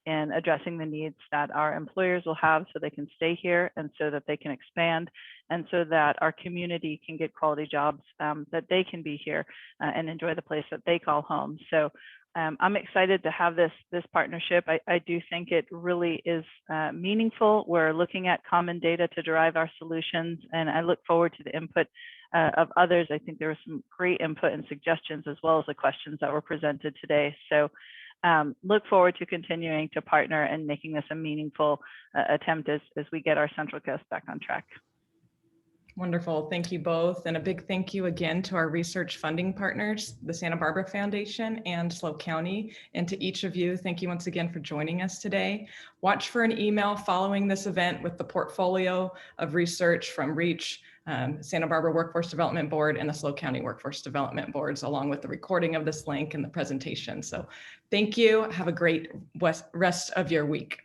in addressing the needs that our employers will have so they can stay here and so that they can expand and so that our community can get quality jobs, that they can be here and enjoy the place that they call home. So I'm excited to have this partnership. I do think it really is meaningful. We're looking at common data to derive our solutions, and I look forward to the input of others. I think there was some great input and suggestions as well as the questions that were presented today. So look forward to continuing to partner and making this a meaningful attempt as we get our Central Coast back on track. Wonderful. Thank you both. And a big thank you again to our research funding partners, the Santa Barbara Foundation and SLO County. And to each of you, thank you once again for joining us today. Watch for an email following this event with the portfolio of research from REACH, Santa Barbara Workforce Development Board, and the SLO County Workforce Development Boards, along with the recording of this link and the presentation. So thank you. Have a great rest of your week.